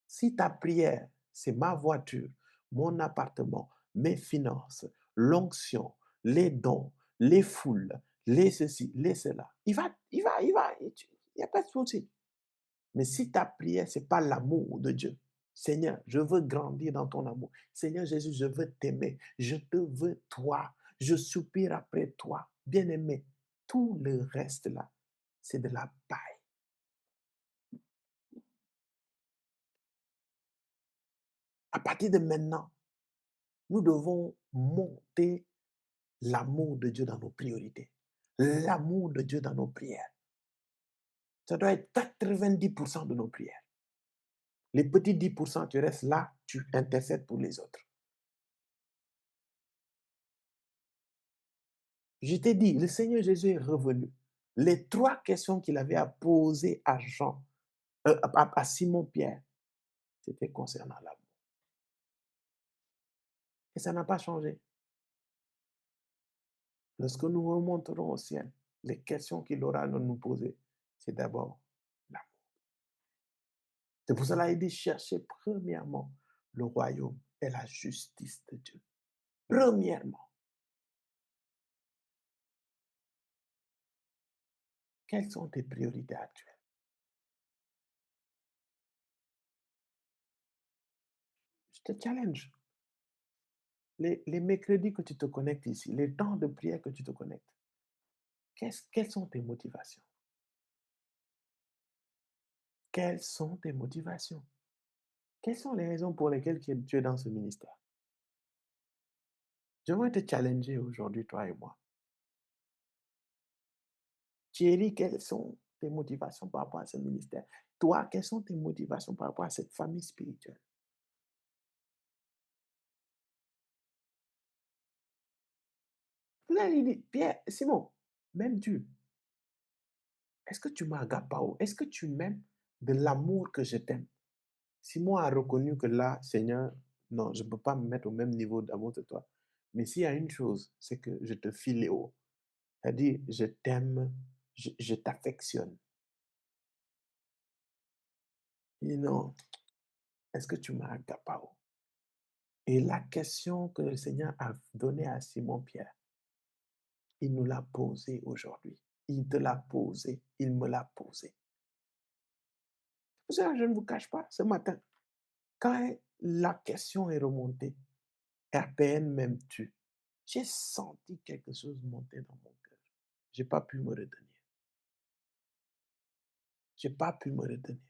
Si ta prière, c'est ma voiture, mon appartement, mes finances, l'onction, les dons, les foules, les ceci, les cela, il n'y a pas de souci. Mais si ta prière, ce n'est pas l'amour de Dieu, Seigneur, je veux grandir dans ton amour. Seigneur Jésus, je veux t'aimer. Je te veux toi. Je soupire après toi. Bien-aimé, tout le reste là, c'est de la paille. À partir de maintenant, nous devons monter l'amour de Dieu dans nos priorités. L'amour de Dieu dans nos prières. Ça doit être 90% de nos prières. Les petits 10%, tu restes là, tu intercèdes pour les autres. Je t'ai dit, le Seigneur Jésus est revenu. Les 3 questions qu'il avait à poser à Jean, à Simon-Pierre, c'était concernant l'amour. Et ça n'a pas changé. Lorsque nous remonterons au ciel, les questions qu'il aura à nous poser, c'est d'abord l'amour. C'est pour cela qu'il dit, cherchez premièrement le royaume et la justice de Dieu. Premièrement. Quelles sont tes priorités actuelles? Je te challenge. Les mercredis que tu te connectes ici, les temps de prière que tu te connectes, quelles sont tes motivations? Quelles sont tes motivations? Quelles sont les raisons pour lesquelles tu es dans ce ministère? Je vais te challenger aujourd'hui, toi et moi. Thierry, quelles sont tes motivations par rapport à ce ministère? Toi, quelles sont tes motivations par rapport à cette famille spirituelle? Là, il dit, Pierre, Simon, même Dieu, est-ce que tu m'agapao? Est-ce que tu m'aimes de l'amour que je t'aime? Simon a reconnu que là, Seigneur, non, je ne peux pas me mettre au même niveau d'amour que toi. Mais s'il y a une chose, c'est que je te filéo. C'est-à-dire, je t'aime, je t'affectionne. Il dit non, est-ce que tu m'as agapao? Et la question que le Seigneur a donnée à Simon-Pierre, il nous l'a posée aujourd'hui. Il te l'a posée, il me l'a posée. Je ne vous cache pas, ce matin, quand la question est remontée, RPN m'aimes-tu? J'ai senti quelque chose monter dans mon cœur. Je n'ai pas pu me retenir. Je n'ai pas pu me retenir.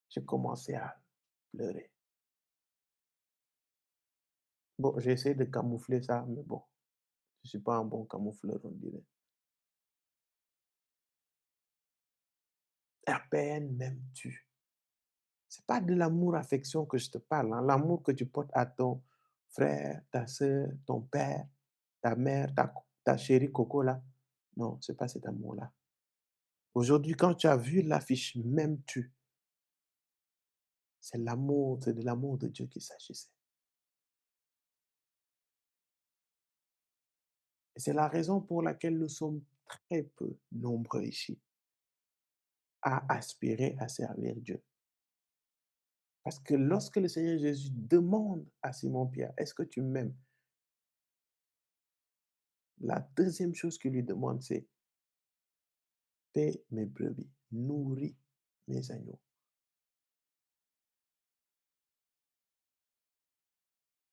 J'ai commencé à pleurer. Bon, j'ai essayé de camoufler ça, mais bon, je ne suis pas un bon camoufleur, on dirait. À peine m'aimes-tu. C'est pas de l'amour, affection que je te parle, hein. L'amour que tu portes à ton frère, ta soeur, ton père, ta mère, ta chérie Coco là. Non, c'est pas cet amour-là. Aujourd'hui, quand tu as vu l'affiche «M'aimes-tu», c'est de l'amour de Dieu qu'il s'agissait. Et c'est la raison pour laquelle nous sommes très peu nombreux ici à aspirer à servir Dieu. Parce que lorsque le Seigneur Jésus demande à Simon-Pierre: «Est-ce que tu m'aimes?» La deuxième chose qu'il lui demande, c'est: «Paie mes brebis, nourris mes agneaux».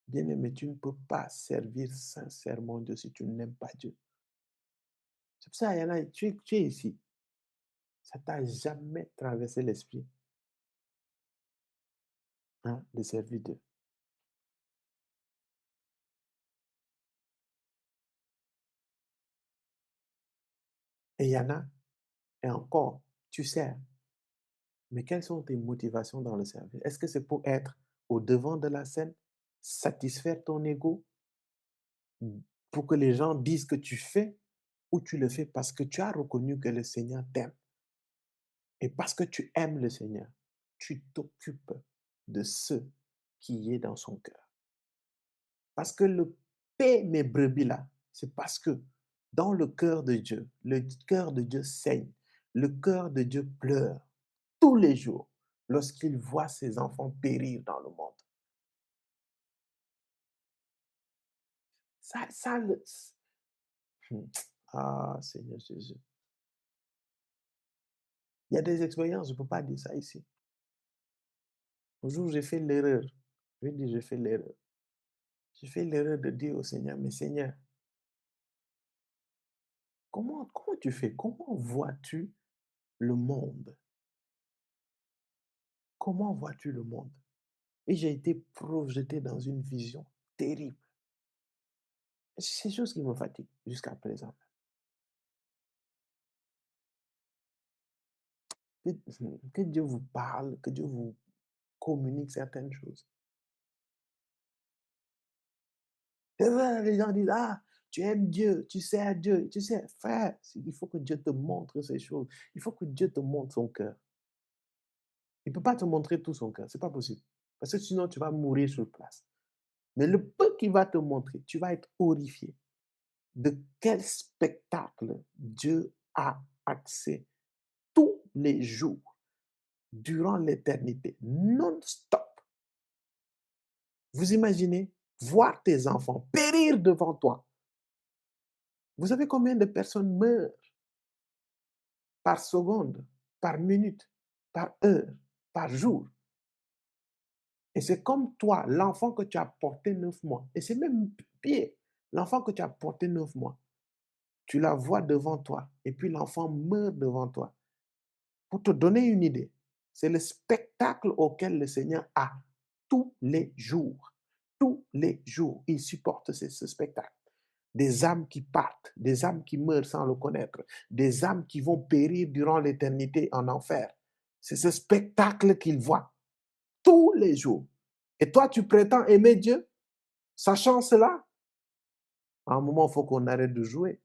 Bien-aimé, tu ne peux pas servir sincèrement Dieu si tu n'aimes pas Dieu. C'est pour ça, il y en a, tu es ici, ça t'a jamais traversé l'esprit, hein, de servir Dieu. Et il y en a, et encore, tu sers. Mais quelles sont tes motivations dans le service? Est-ce que c'est pour être au devant de la scène, satisfaire ton ego, pour que les gens disent que tu fais, ou tu le fais parce que tu as reconnu que le Seigneur t'aime? Et parce que tu aimes le Seigneur, tu t'occupes de ce qui est dans son cœur. Parce que le paix, mes brebis là, c'est parce que dans le cœur de Dieu, le cœur de Dieu saigne, le cœur de Dieu pleure tous les jours lorsqu'il voit ses enfants périr dans le monde. Ça le... Ah, Seigneur Jésus. Il y a des expériences, je ne peux pas dire ça ici. Un jour, j'ai fait l'erreur. Je vais dire, j'ai fait l'erreur. J'ai fait l'erreur de dire au Seigneur: «Mais Seigneur, comment tu fais? Comment vois-tu le monde? Comment vois-tu le monde?» Et j'ai été projeté dans une vision terrible. C'est chose qui me fatigue jusqu'à présent. Que, que Dieu vous parle, que Dieu vous communique certaines choses. C'est vrai, les gens disent: «Ah, tu aimes Dieu, tu sers Dieu, tu sais». Frère, il faut que Dieu te montre ces choses. Il faut que Dieu te montre son cœur. Il ne peut pas te montrer tout son cœur, c'est pas possible. Parce que sinon, tu vas mourir sur place. Mais le peu qu'il va te montrer, tu vas être horrifié de quel spectacle Dieu a accès tous les jours, durant l'éternité, non-stop. Vous imaginez voir tes enfants périr devant toi. Vous savez combien de personnes meurent par seconde, par minute, par heure, par jour? Et c'est comme toi, l'enfant que tu as porté 9 mois. Et c'est même pire. L'enfant que tu as porté 9 mois, tu la vois devant toi et puis l'enfant meurt devant toi. Pour te donner une idée, c'est le spectacle auquel le Seigneur a tous les jours. Tous les jours, il supporte ce spectacle. Des âmes qui partent, des âmes qui meurent sans le connaître, des âmes qui vont périr durant l'éternité en enfer. C'est ce spectacle qu'il voit tous les jours. Et toi, tu prétends aimer Dieu, sachant cela? À un moment, il faut qu'on arrête de jouer.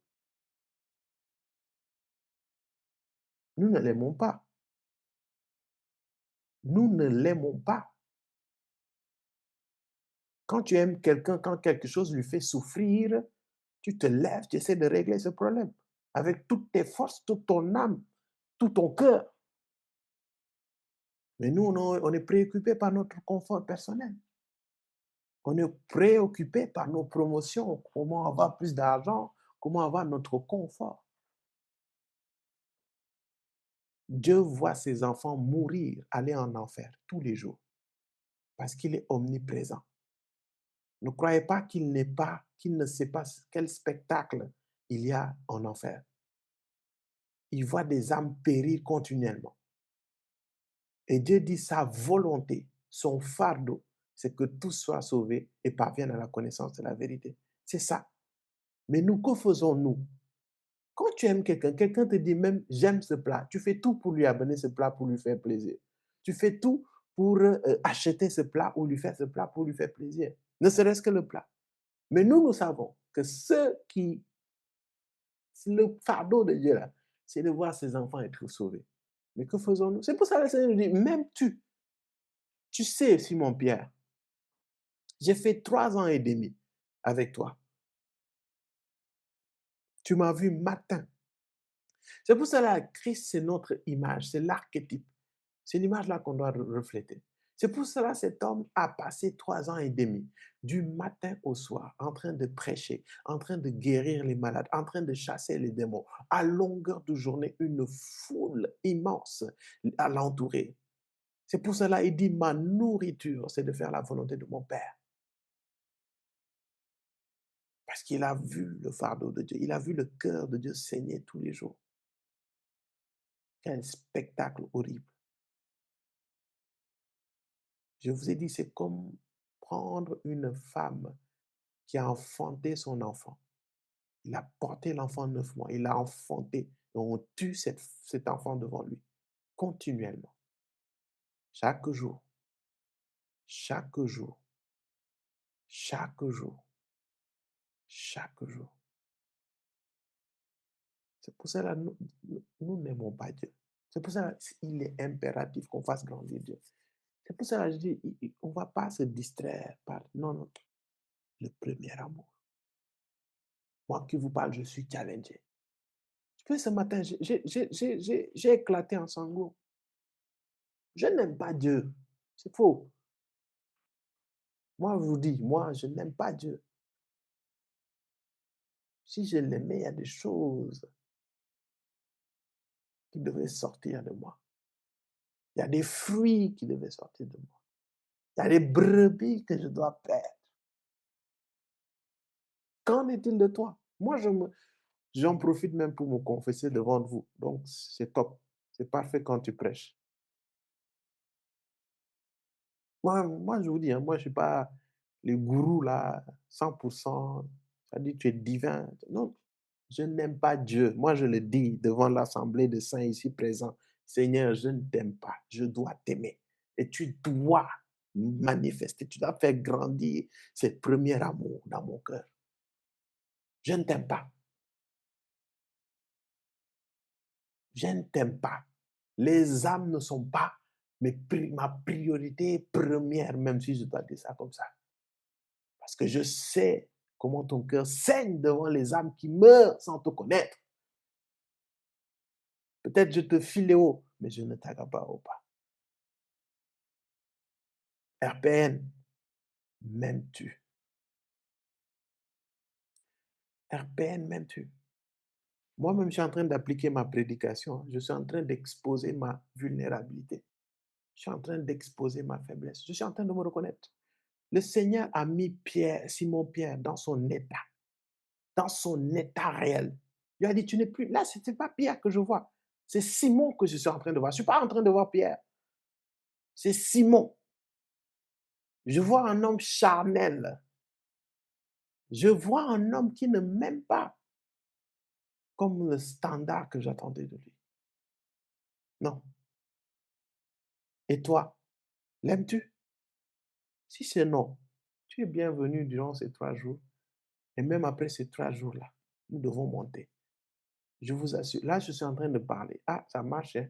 Nous ne l'aimons pas. Nous ne l'aimons pas. Quand tu aimes quelqu'un, quand quelque chose lui fait souffrir, tu te lèves, tu essaies de régler ce problème avec toutes tes forces, toute ton âme, tout ton cœur. Mais nous, on est préoccupés par notre confort personnel. On est préoccupés par nos promotions, comment avoir plus d'argent, comment avoir notre confort. Dieu voit ses enfants mourir, aller en enfer tous les jours parce qu'il est omniprésent. Ne croyez pas qu'il ne sait pas quel spectacle il y a en enfer. Il voit des âmes périr continuellement. Et Dieu dit sa volonté, son fardeau, c'est que tous soient sauvés et parviennent à la connaissance de la vérité. C'est ça. Mais nous, que faisons-nous? Quand tu aimes quelqu'un, quelqu'un te dit même j'aime ce plat, tu fais tout pour lui amener ce plat pour lui faire plaisir. Tu fais tout pour acheter ce plat ou lui faire ce plat pour lui faire plaisir. Ne serait-ce que le plat. Mais nous savons que le fardeau de Dieu là, c'est de voir ses enfants être sauvés. Mais que faisons-nous? C'est pour ça que le Seigneur nous dit, même tu sais, Simon-Pierre, j'ai fait 3 ans et demi avec toi. Tu m'as vu matin. C'est pour cela que Christ, c'est notre image, c'est l'archétype. C'est l'image-là qu'on doit refléter. C'est pour cela que cet homme a passé 3 ans et demi, du matin au soir, en train de prêcher, en train de guérir les malades, en train de chasser les démons. À longueur de journée, une foule immense à l'entourer. C'est pour cela qu'il dit, ma nourriture, c'est de faire la volonté de mon Père. Parce qu'il a vu le fardeau de Dieu, il a vu le cœur de Dieu saigner tous les jours. Quel spectacle horrible. Je vous ai dit, c'est comme prendre une femme qui a enfanté son enfant. Il a porté l'enfant 9 mois, il l'a enfanté, et on tue cet enfant devant lui, continuellement, chaque jour, chaque jour, chaque jour, chaque jour. C'est pour cela que nous n'aimons pas Dieu. C'est pour ça qu'il est impératif qu'on fasse grandir Dieu. C'est pour ça que je dis, on ne va pas se distraire par... Non, le premier amour. Moi qui vous parle, je suis challengé. Ce matin, j'ai éclaté en sanglots. Je n'aime pas Dieu. C'est faux. Moi, je vous dis, moi, je n'aime pas Dieu. Si je l'aimais, il y a des choses qui devaient sortir de moi. Il y a des fruits qui devaient sortir de moi. Il y a des brebis que je dois perdre. Qu'en est-il de toi? Moi, j'en profite même pour me confesser devant vous. Donc, c'est top. C'est parfait quand tu prêches. Moi je vous dis, hein, moi, je ne suis pas le gourou là, 100%, ça dit tu es divin. Non, je n'aime pas Dieu. Moi, je le dis devant l'assemblée de saints ici présents. Seigneur, je ne t'aime pas. Je dois t'aimer. Et tu dois manifester, tu dois faire grandir ce premier amour dans mon cœur. Je ne t'aime pas. Je ne t'aime pas. Les âmes ne sont pas ma priorité première, même si je dois dire ça comme ça. Parce que je sais comment ton cœur saigne devant les âmes qui meurent sans te connaître. Peut-être je te filéo, mais je ne t'accapare pas. RPN, m'aimes-tu? RPN, m'aimes-tu? Moi-même, je suis en train d'appliquer ma prédication. Je suis en train d'exposer ma vulnérabilité. Je suis en train d'exposer ma faiblesse. Je suis en train de me reconnaître. Le Seigneur a mis Simon-Pierre dans son état réel. Il a dit, tu n'es plus là, ce n'est pas Pierre que je vois. C'est Simon que je suis en train de voir. Je ne suis pas en train de voir Pierre. C'est Simon. Je vois un homme charnel. Je vois un homme qui ne m'aime pas comme le standard que j'attendais de lui. Non. Et toi, l'aimes-tu? Si c'est non, tu es bienvenu durant ces 3 jours. Et même après ces 3 jours-là, nous devons monter. Je vous assure, là, je suis en train de parler. Ah, ça marche, hein?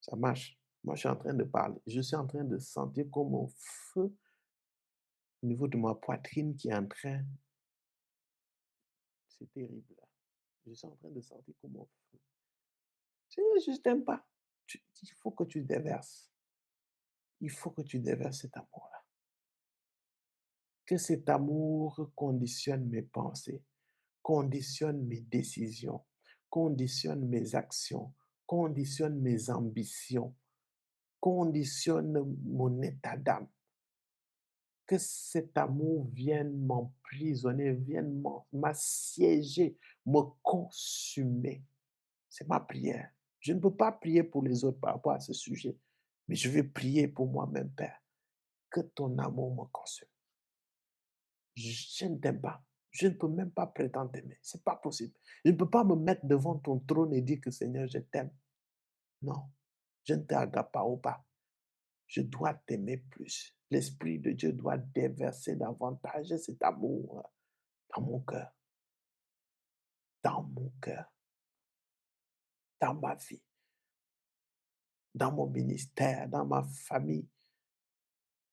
Ça marche. Moi, je suis en train de parler. Je suis en train de sentir comme un feu au niveau de ma poitrine qui est en train... C'est terrible, là. Je suis en train de sentir comme un feu. Je ne t'aime pas. Il faut que tu déverses. Il faut que tu déverses cet amour-là. Que cet amour conditionne mes pensées, conditionne mes décisions, conditionne mes actions, conditionne mes ambitions, conditionne mon état d'âme. Que cet amour vienne m'emprisonner, vienne m'assiéger, me consumer. C'est ma prière. Je ne peux pas prier pour les autres par rapport à ce sujet. Mais je vais prier pour moi-même, Père, que ton amour me consume. Je ne t'aime pas. Je ne peux même pas prétendre t'aimer. Ce n'est pas possible. Je ne peux pas me mettre devant ton trône et dire que Seigneur, je t'aime. Non, je ne t'agape pas ou pas. Je dois t'aimer plus. L'Esprit de Dieu doit déverser davantage cet amour dans mon cœur, dans ma vie, dans mon ministère, dans ma famille,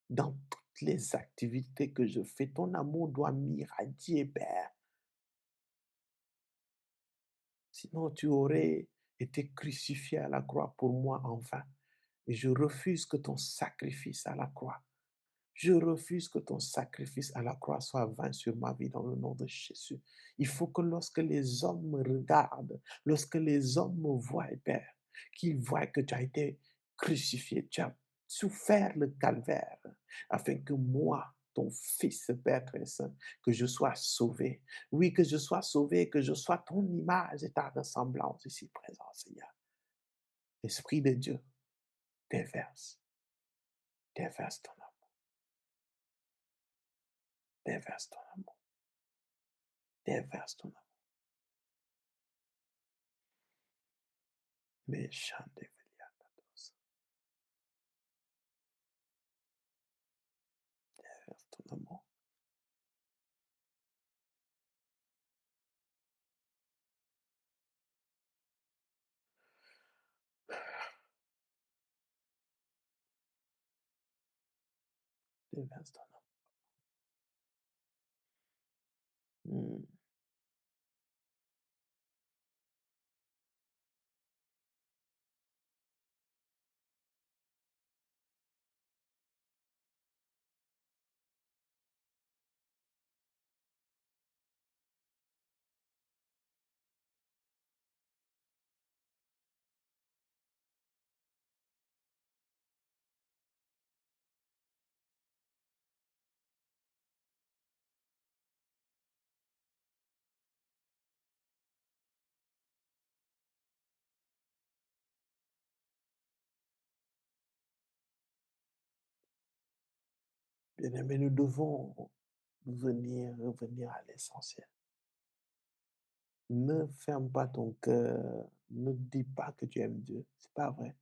dans toutes les activités que je fais. Ton amour doit m'irradier, Père. Sinon, tu aurais été crucifié à la croix pour moi enfin. Et je refuse que ton sacrifice à la croix, je refuse que ton sacrifice à la croix soit vain sur ma vie dans le nom de Jésus. Il faut que lorsque les hommes me regardent, lorsque les hommes me voient, Père, qu'ils voient que tu as été crucifié, tu as souffert le calvaire, afin que moi, ton Fils, Père très saint, que je sois sauvé. Oui, que je sois sauvé, que je sois ton image et ta ressemblance ici présent, Seigneur. L'Esprit de Dieu déverse, déverse ton amour, déverse ton amour, déverse ton amour. Mais chante déverse ton amour. Déverse ton amour. Bien-aimé, nous devons revenir à l'essentiel. Ne ferme pas ton cœur. Ne dis pas que tu aimes Dieu. C'est pas vrai.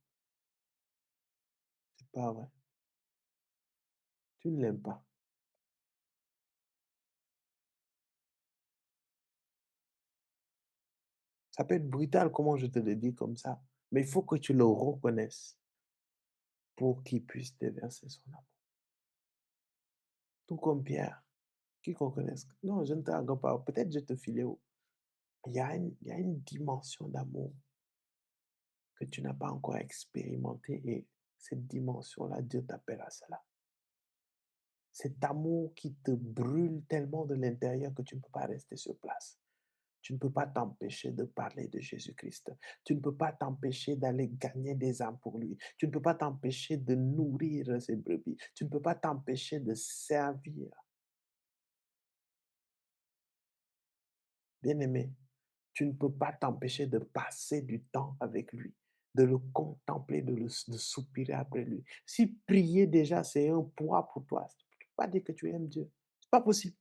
C'est pas vrai. Tu ne l'aimes pas. Ça peut être brutal, comment je te le dis comme ça. Mais il faut que tu le reconnaisses pour qu'il puisse déverser son amour. Tout comme Pierre, qu'il reconnaisse. Non, je ne te regarde pas. Peut-être je te filais haut. Il y a une dimension d'amour que tu n'as pas encore expérimentée et cette dimension-là, Dieu t'appelle à cela. Cet amour qui te brûle tellement de l'intérieur que tu ne peux pas rester sur place. Tu ne peux pas t'empêcher de parler de Jésus-Christ. Tu ne peux pas t'empêcher d'aller gagner des âmes pour lui. Tu ne peux pas t'empêcher de nourrir ses brebis. Tu ne peux pas t'empêcher de servir. Bien-aimé, tu ne peux pas t'empêcher de passer du temps avec lui, de le contempler, de soupirer après lui. Si prier déjà, c'est un poids pour toi, tu ne peux pas dire que tu aimes Dieu. C'est pas possible.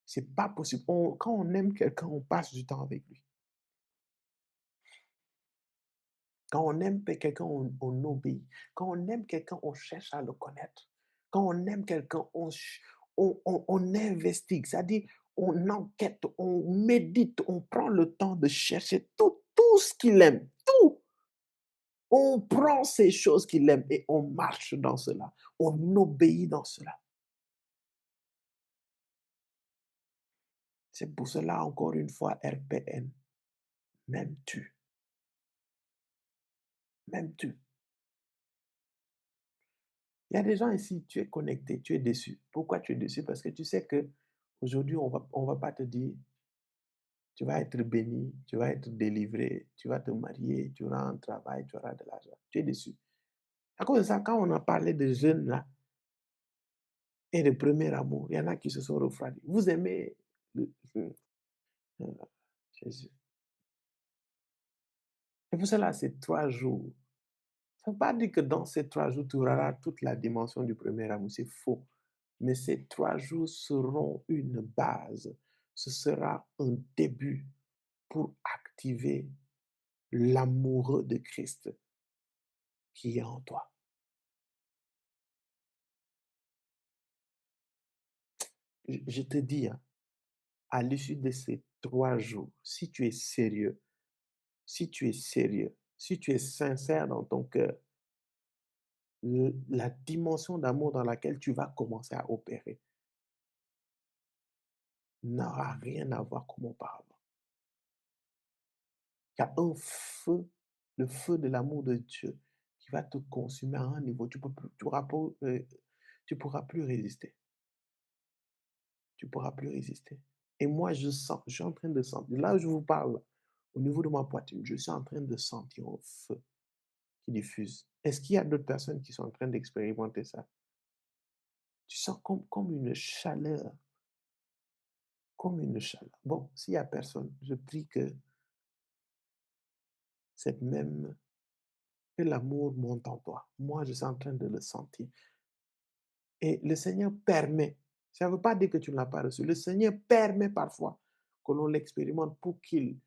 C'est pas possible. Quand on aime quelqu'un, on passe du temps avec lui. Quand on aime quelqu'un, on obéit. Quand on aime quelqu'un, on cherche à le connaître. Quand on aime quelqu'un, on investigue. C'est-à-dire, on enquête, on médite, on prend le temps de chercher tout ce qu'il aime. Tout. On prend ces choses qu'il aime et on marche dans cela. On obéit dans cela. C'est pour cela, encore une fois, RPN. M'aimes-tu? M'aimes-tu? Il y a des gens ici, tu es connecté, tu es déçu. Pourquoi tu es déçu? Parce que tu sais que aujourd'hui, on va pas te dire, tu vas être béni, tu vas être délivré, tu vas te marier, tu auras un travail, tu auras de l'argent. Tu es déçu. À cause de ça, quand on a parlé de jeunes là et de premier amour, il y en a qui se sont refroidis. Vous aimez euh, Jésus. Et pour cela, c'est 3 jours. Ça ne veut pas dire que dans ces 3 jours, tu auras toute la dimension du premier amour, c'est faux. Mais ces 3 jours seront une base. Ce sera un début pour activer l'amoureux de Christ qui est en toi. Je te dis, hein, à l'issue de ces 3 jours, si tu es sérieux, si tu es sérieux, si tu es sincère dans ton cœur, la dimension d'amour dans laquelle tu vas commencer à opérer n'aura rien à voir comme auparavant. Il y a un feu, le feu de l'amour de Dieu qui va te consumer à un niveau, tu pourras plus résister. Tu pourras plus résister. Et moi, je suis en train de sentir, là où je vous parle, au niveau de ma poitrine, je suis en train de sentir un feu qui diffuse. Est-ce qu'il y a d'autres personnes qui sont en train d'expérimenter ça? Tu sens comme une chaleur, comme une chaleur. Bon, s'il n'y a personne, je prie que cette même, que l'amour monte en toi. Moi, je suis en train de le sentir. Et le Seigneur permet, ça ne veut pas dire que tu ne l'as pas reçu, le Seigneur permet parfois que l'on l'expérimente pour qu'il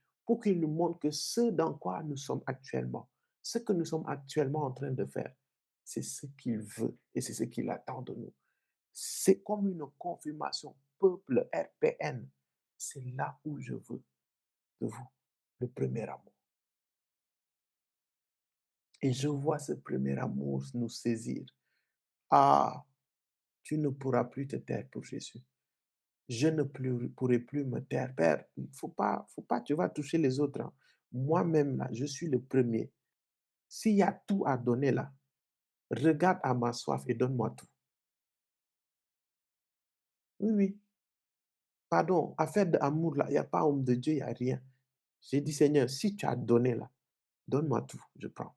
nous montre que ce dans quoi nous sommes actuellement, ce que nous sommes actuellement en train de faire, c'est ce qu'il veut et c'est ce qu'il attend de nous. C'est comme une confirmation, peuple RPN, c'est là où je veux de vous, le premier amour. Et je vois ce premier amour nous saisir. Ah, tu ne pourras plus te taire pour Jésus. Je ne pourrai plus me taire. Père, faut pas, tu vas toucher les autres, hein. Moi-même, là, je suis le premier. S'il y a tout à donner là, regarde à ma soif et donne-moi tout. Oui, oui. Pardon, affaire d'amour là, il n'y a pas homme de Dieu, il n'y a rien. J'ai dit, Seigneur, si tu as donné là, donne-moi tout, je prends.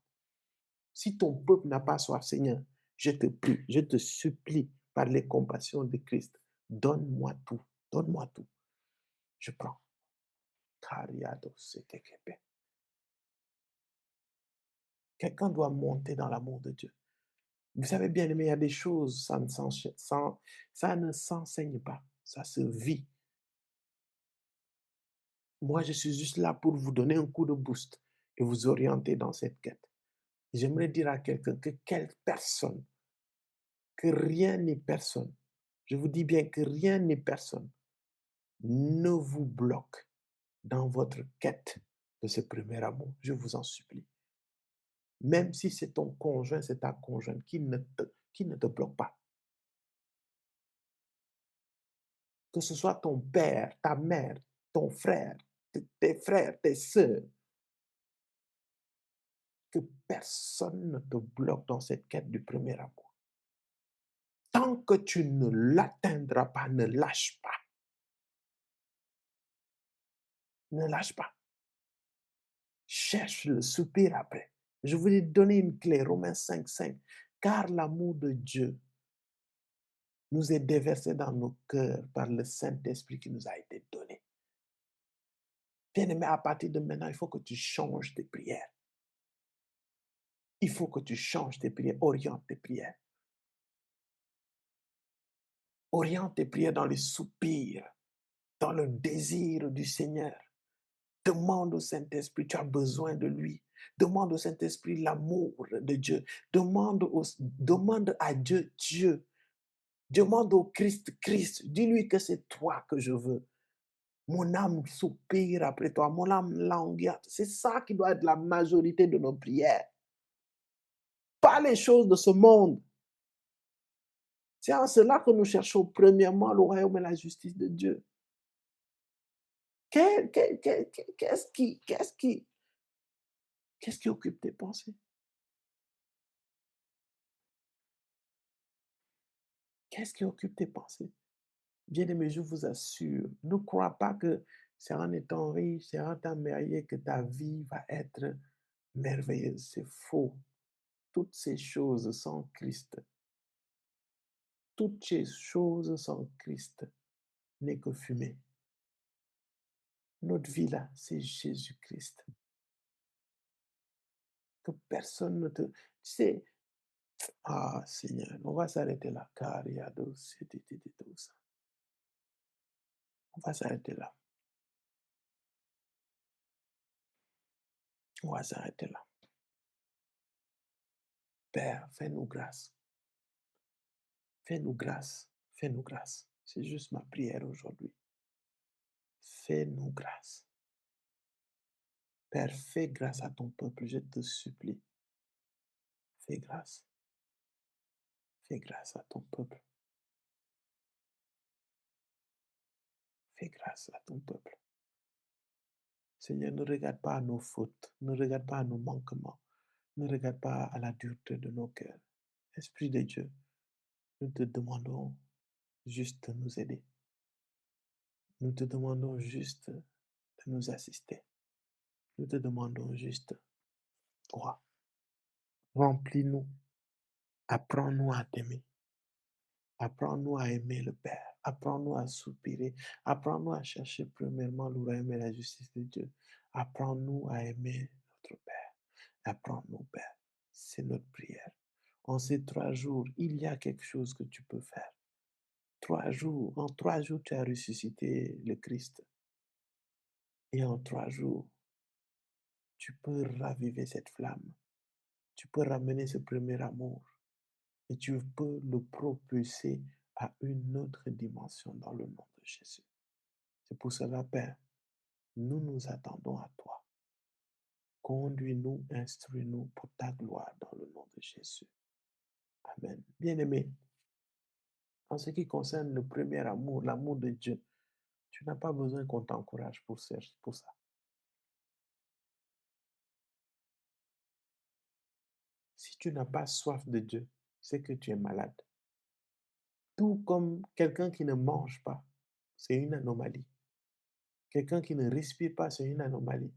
Si ton peuple n'a pas soif, Seigneur, je te prie, je te supplie par les compassions de Christ, donne-moi tout, donne-moi tout. Je prends. Quelqu'un doit monter dans l'amour de Dieu. Vous savez bien aimé, il y a des choses, ça ne s'enseigne pas, ça se vit. Moi, je suis juste là pour vous donner un coup de boost et vous orienter dans cette quête. J'aimerais dire à quelqu'un que personne, que rien ni personne, je vous dis bien que rien ni personne ne vous bloque dans votre quête de ce premier amour. Je vous en supplie. Même si c'est ton conjoint, c'est ta conjointe qui ne te bloque pas. Que ce soit ton père, ta mère, ton frère, tes frères, tes sœurs, que personne ne te bloque dans cette quête du premier amour. Tant que tu ne l'atteindras pas, ne lâche pas. Ne lâche pas. Cherche le soupir après. Je vous ai donné une clé, Romains 5:5. Car l'amour de Dieu nous est déversé dans nos cœurs par le Saint-Esprit qui nous a été donné. Bien-aimé, à partir de maintenant, il faut que tu changes tes prières. Il faut que tu changes tes prières, oriente tes prières. Oriente tes prières dans les soupirs, dans le désir du Seigneur. Demande au Saint-Esprit, tu as besoin de lui. Demande au Saint-Esprit l'amour de Dieu. Demande à Dieu, Dieu. Demande au Christ, Christ. Dis-lui que c'est toi que je veux. Mon âme soupire après toi, mon âme languit. C'est ça qui doit être la majorité de nos prières. Pas les choses de ce monde. C'est en cela que nous cherchons premièrement le royaume et la justice de Dieu. Qu'est-ce qui occupe tes pensées? Qu'est-ce qui occupe tes pensées? Bien-aimé, je vous assure, ne crois pas que c'est en étant riche, c'est en étant marié que ta vie va être merveilleuse. C'est faux. Toutes ces choses sans Christ, toutes ces choses sans Christ n'est que fumée. Notre vie là, c'est Jésus-Christ. Que personne ne te... sais, ah Seigneur, on va s'arrêter là. Cariado, ça. On va s'arrêter là. On va s'arrêter là. Père, fais-nous grâce. Fais-nous grâce. Fais-nous grâce. C'est juste ma prière aujourd'hui. Fais-nous grâce. Père, fais grâce à ton peuple, je te supplie. Fais grâce. Fais grâce à ton peuple. Fais grâce à ton peuple. Seigneur, ne regarde pas à nos fautes, ne regarde pas à nos manquements, ne regarde pas à la dureté de nos cœurs. Esprit de Dieu, nous te demandons juste de nous aider. Nous te demandons juste de nous assister. Nous te demandons juste, roi, remplis-nous, apprends-nous à t'aimer. Apprends-nous à aimer le Père. Apprends-nous à soupirer. Apprends-nous à chercher premièrement le royaume et la justice de Dieu. Apprends-nous à aimer notre Père. Apprends-nous, Père. C'est notre prière. En ces 3 jours, il y a quelque chose que tu peux faire. 3 jours, en 3 jours, tu as ressuscité le Christ. Et en 3 jours, tu peux raviver cette flamme. Tu peux ramener ce premier amour. Et tu peux le propulser à une autre dimension dans le nom de Jésus. C'est pour cela, Père, nous nous attendons à toi. Conduis-nous, instruis-nous pour ta gloire dans le nom de Jésus. Amen. Bien-aimé, en ce qui concerne le premier amour, l'amour de Dieu, tu n'as pas besoin qu'on t'encourage pour ça. Si tu n'as pas soif de Dieu, c'est que tu es malade. Tout comme quelqu'un qui ne mange pas, c'est une anomalie. Quelqu'un qui ne respire pas, c'est une anomalie.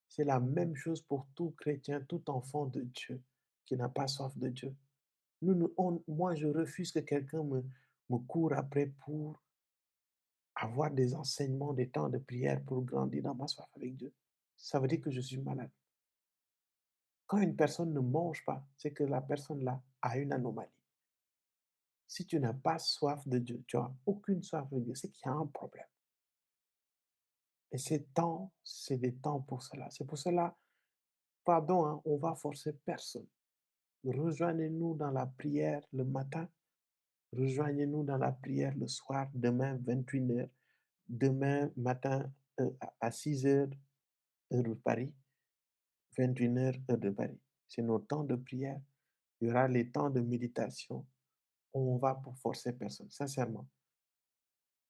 C'est la même chose pour tout chrétien, tout enfant de Dieu qui n'a pas soif de Dieu. Moi, je refuse que quelqu'un me court après pour avoir des enseignements, des temps de prière pour grandir dans ma soif avec Dieu. Ça veut dire que je suis malade. Quand une personne ne mange pas, c'est que la personne-là a une anomalie. Si tu n'as pas soif de Dieu, tu n'as aucune soif de Dieu, c'est qu'il y a un problème. Et ces temps, c'est des temps pour cela. C'est pour cela, pardon, hein, on va forcer personne. Rejoignez-nous dans la prière le matin. Rejoignez-nous dans la prière le soir, demain 21h. Demain matin à 6h, heure de Paris. 21h, heure de Paris. C'est nos temps de prière. Il y aura les temps de méditation. On va pour forcer personne, sincèrement.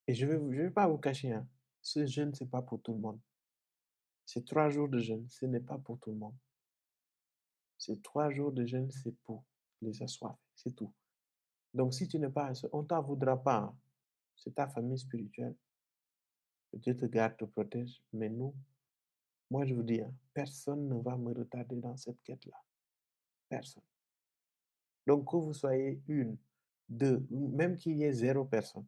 Et je vais pas vous cacher, hein, ce jeûne, ce n'est pas pour tout le monde. Ces 3 jours de jeûne, ce n'est pas pour tout le monde. Ces 3 jours de jeûne, c'est pour les assoiffés, c'est tout. Donc, si tu n'es pas on ne t'en voudra pas. Hein. C'est ta famille spirituelle. Que Dieu te garde, te protège. Mais nous, moi, je vous dis, hein, personne ne va me retarder dans cette quête-là. Personne. Donc, que vous soyez 1, 2, même qu'il y ait 0 personne,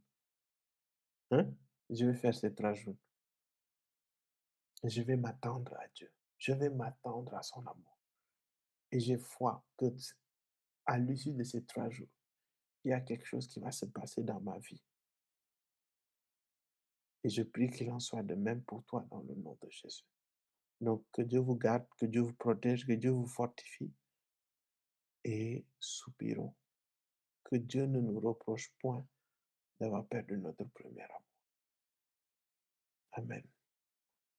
hein, je vais faire ces 3 jours. Et je vais m'attendre à Dieu. Je vais m'attendre à son amour. Et j'ai foi que à l'issue de ces 3 jours, il y a quelque chose qui va se passer dans ma vie. Et je prie qu'il en soit de même pour toi dans le nom de Jésus. Donc, que Dieu vous garde, que Dieu vous protège, que Dieu vous fortifie. Et soupirons. Que Dieu ne nous reproche point d'avoir perdu notre premier amour. Amen.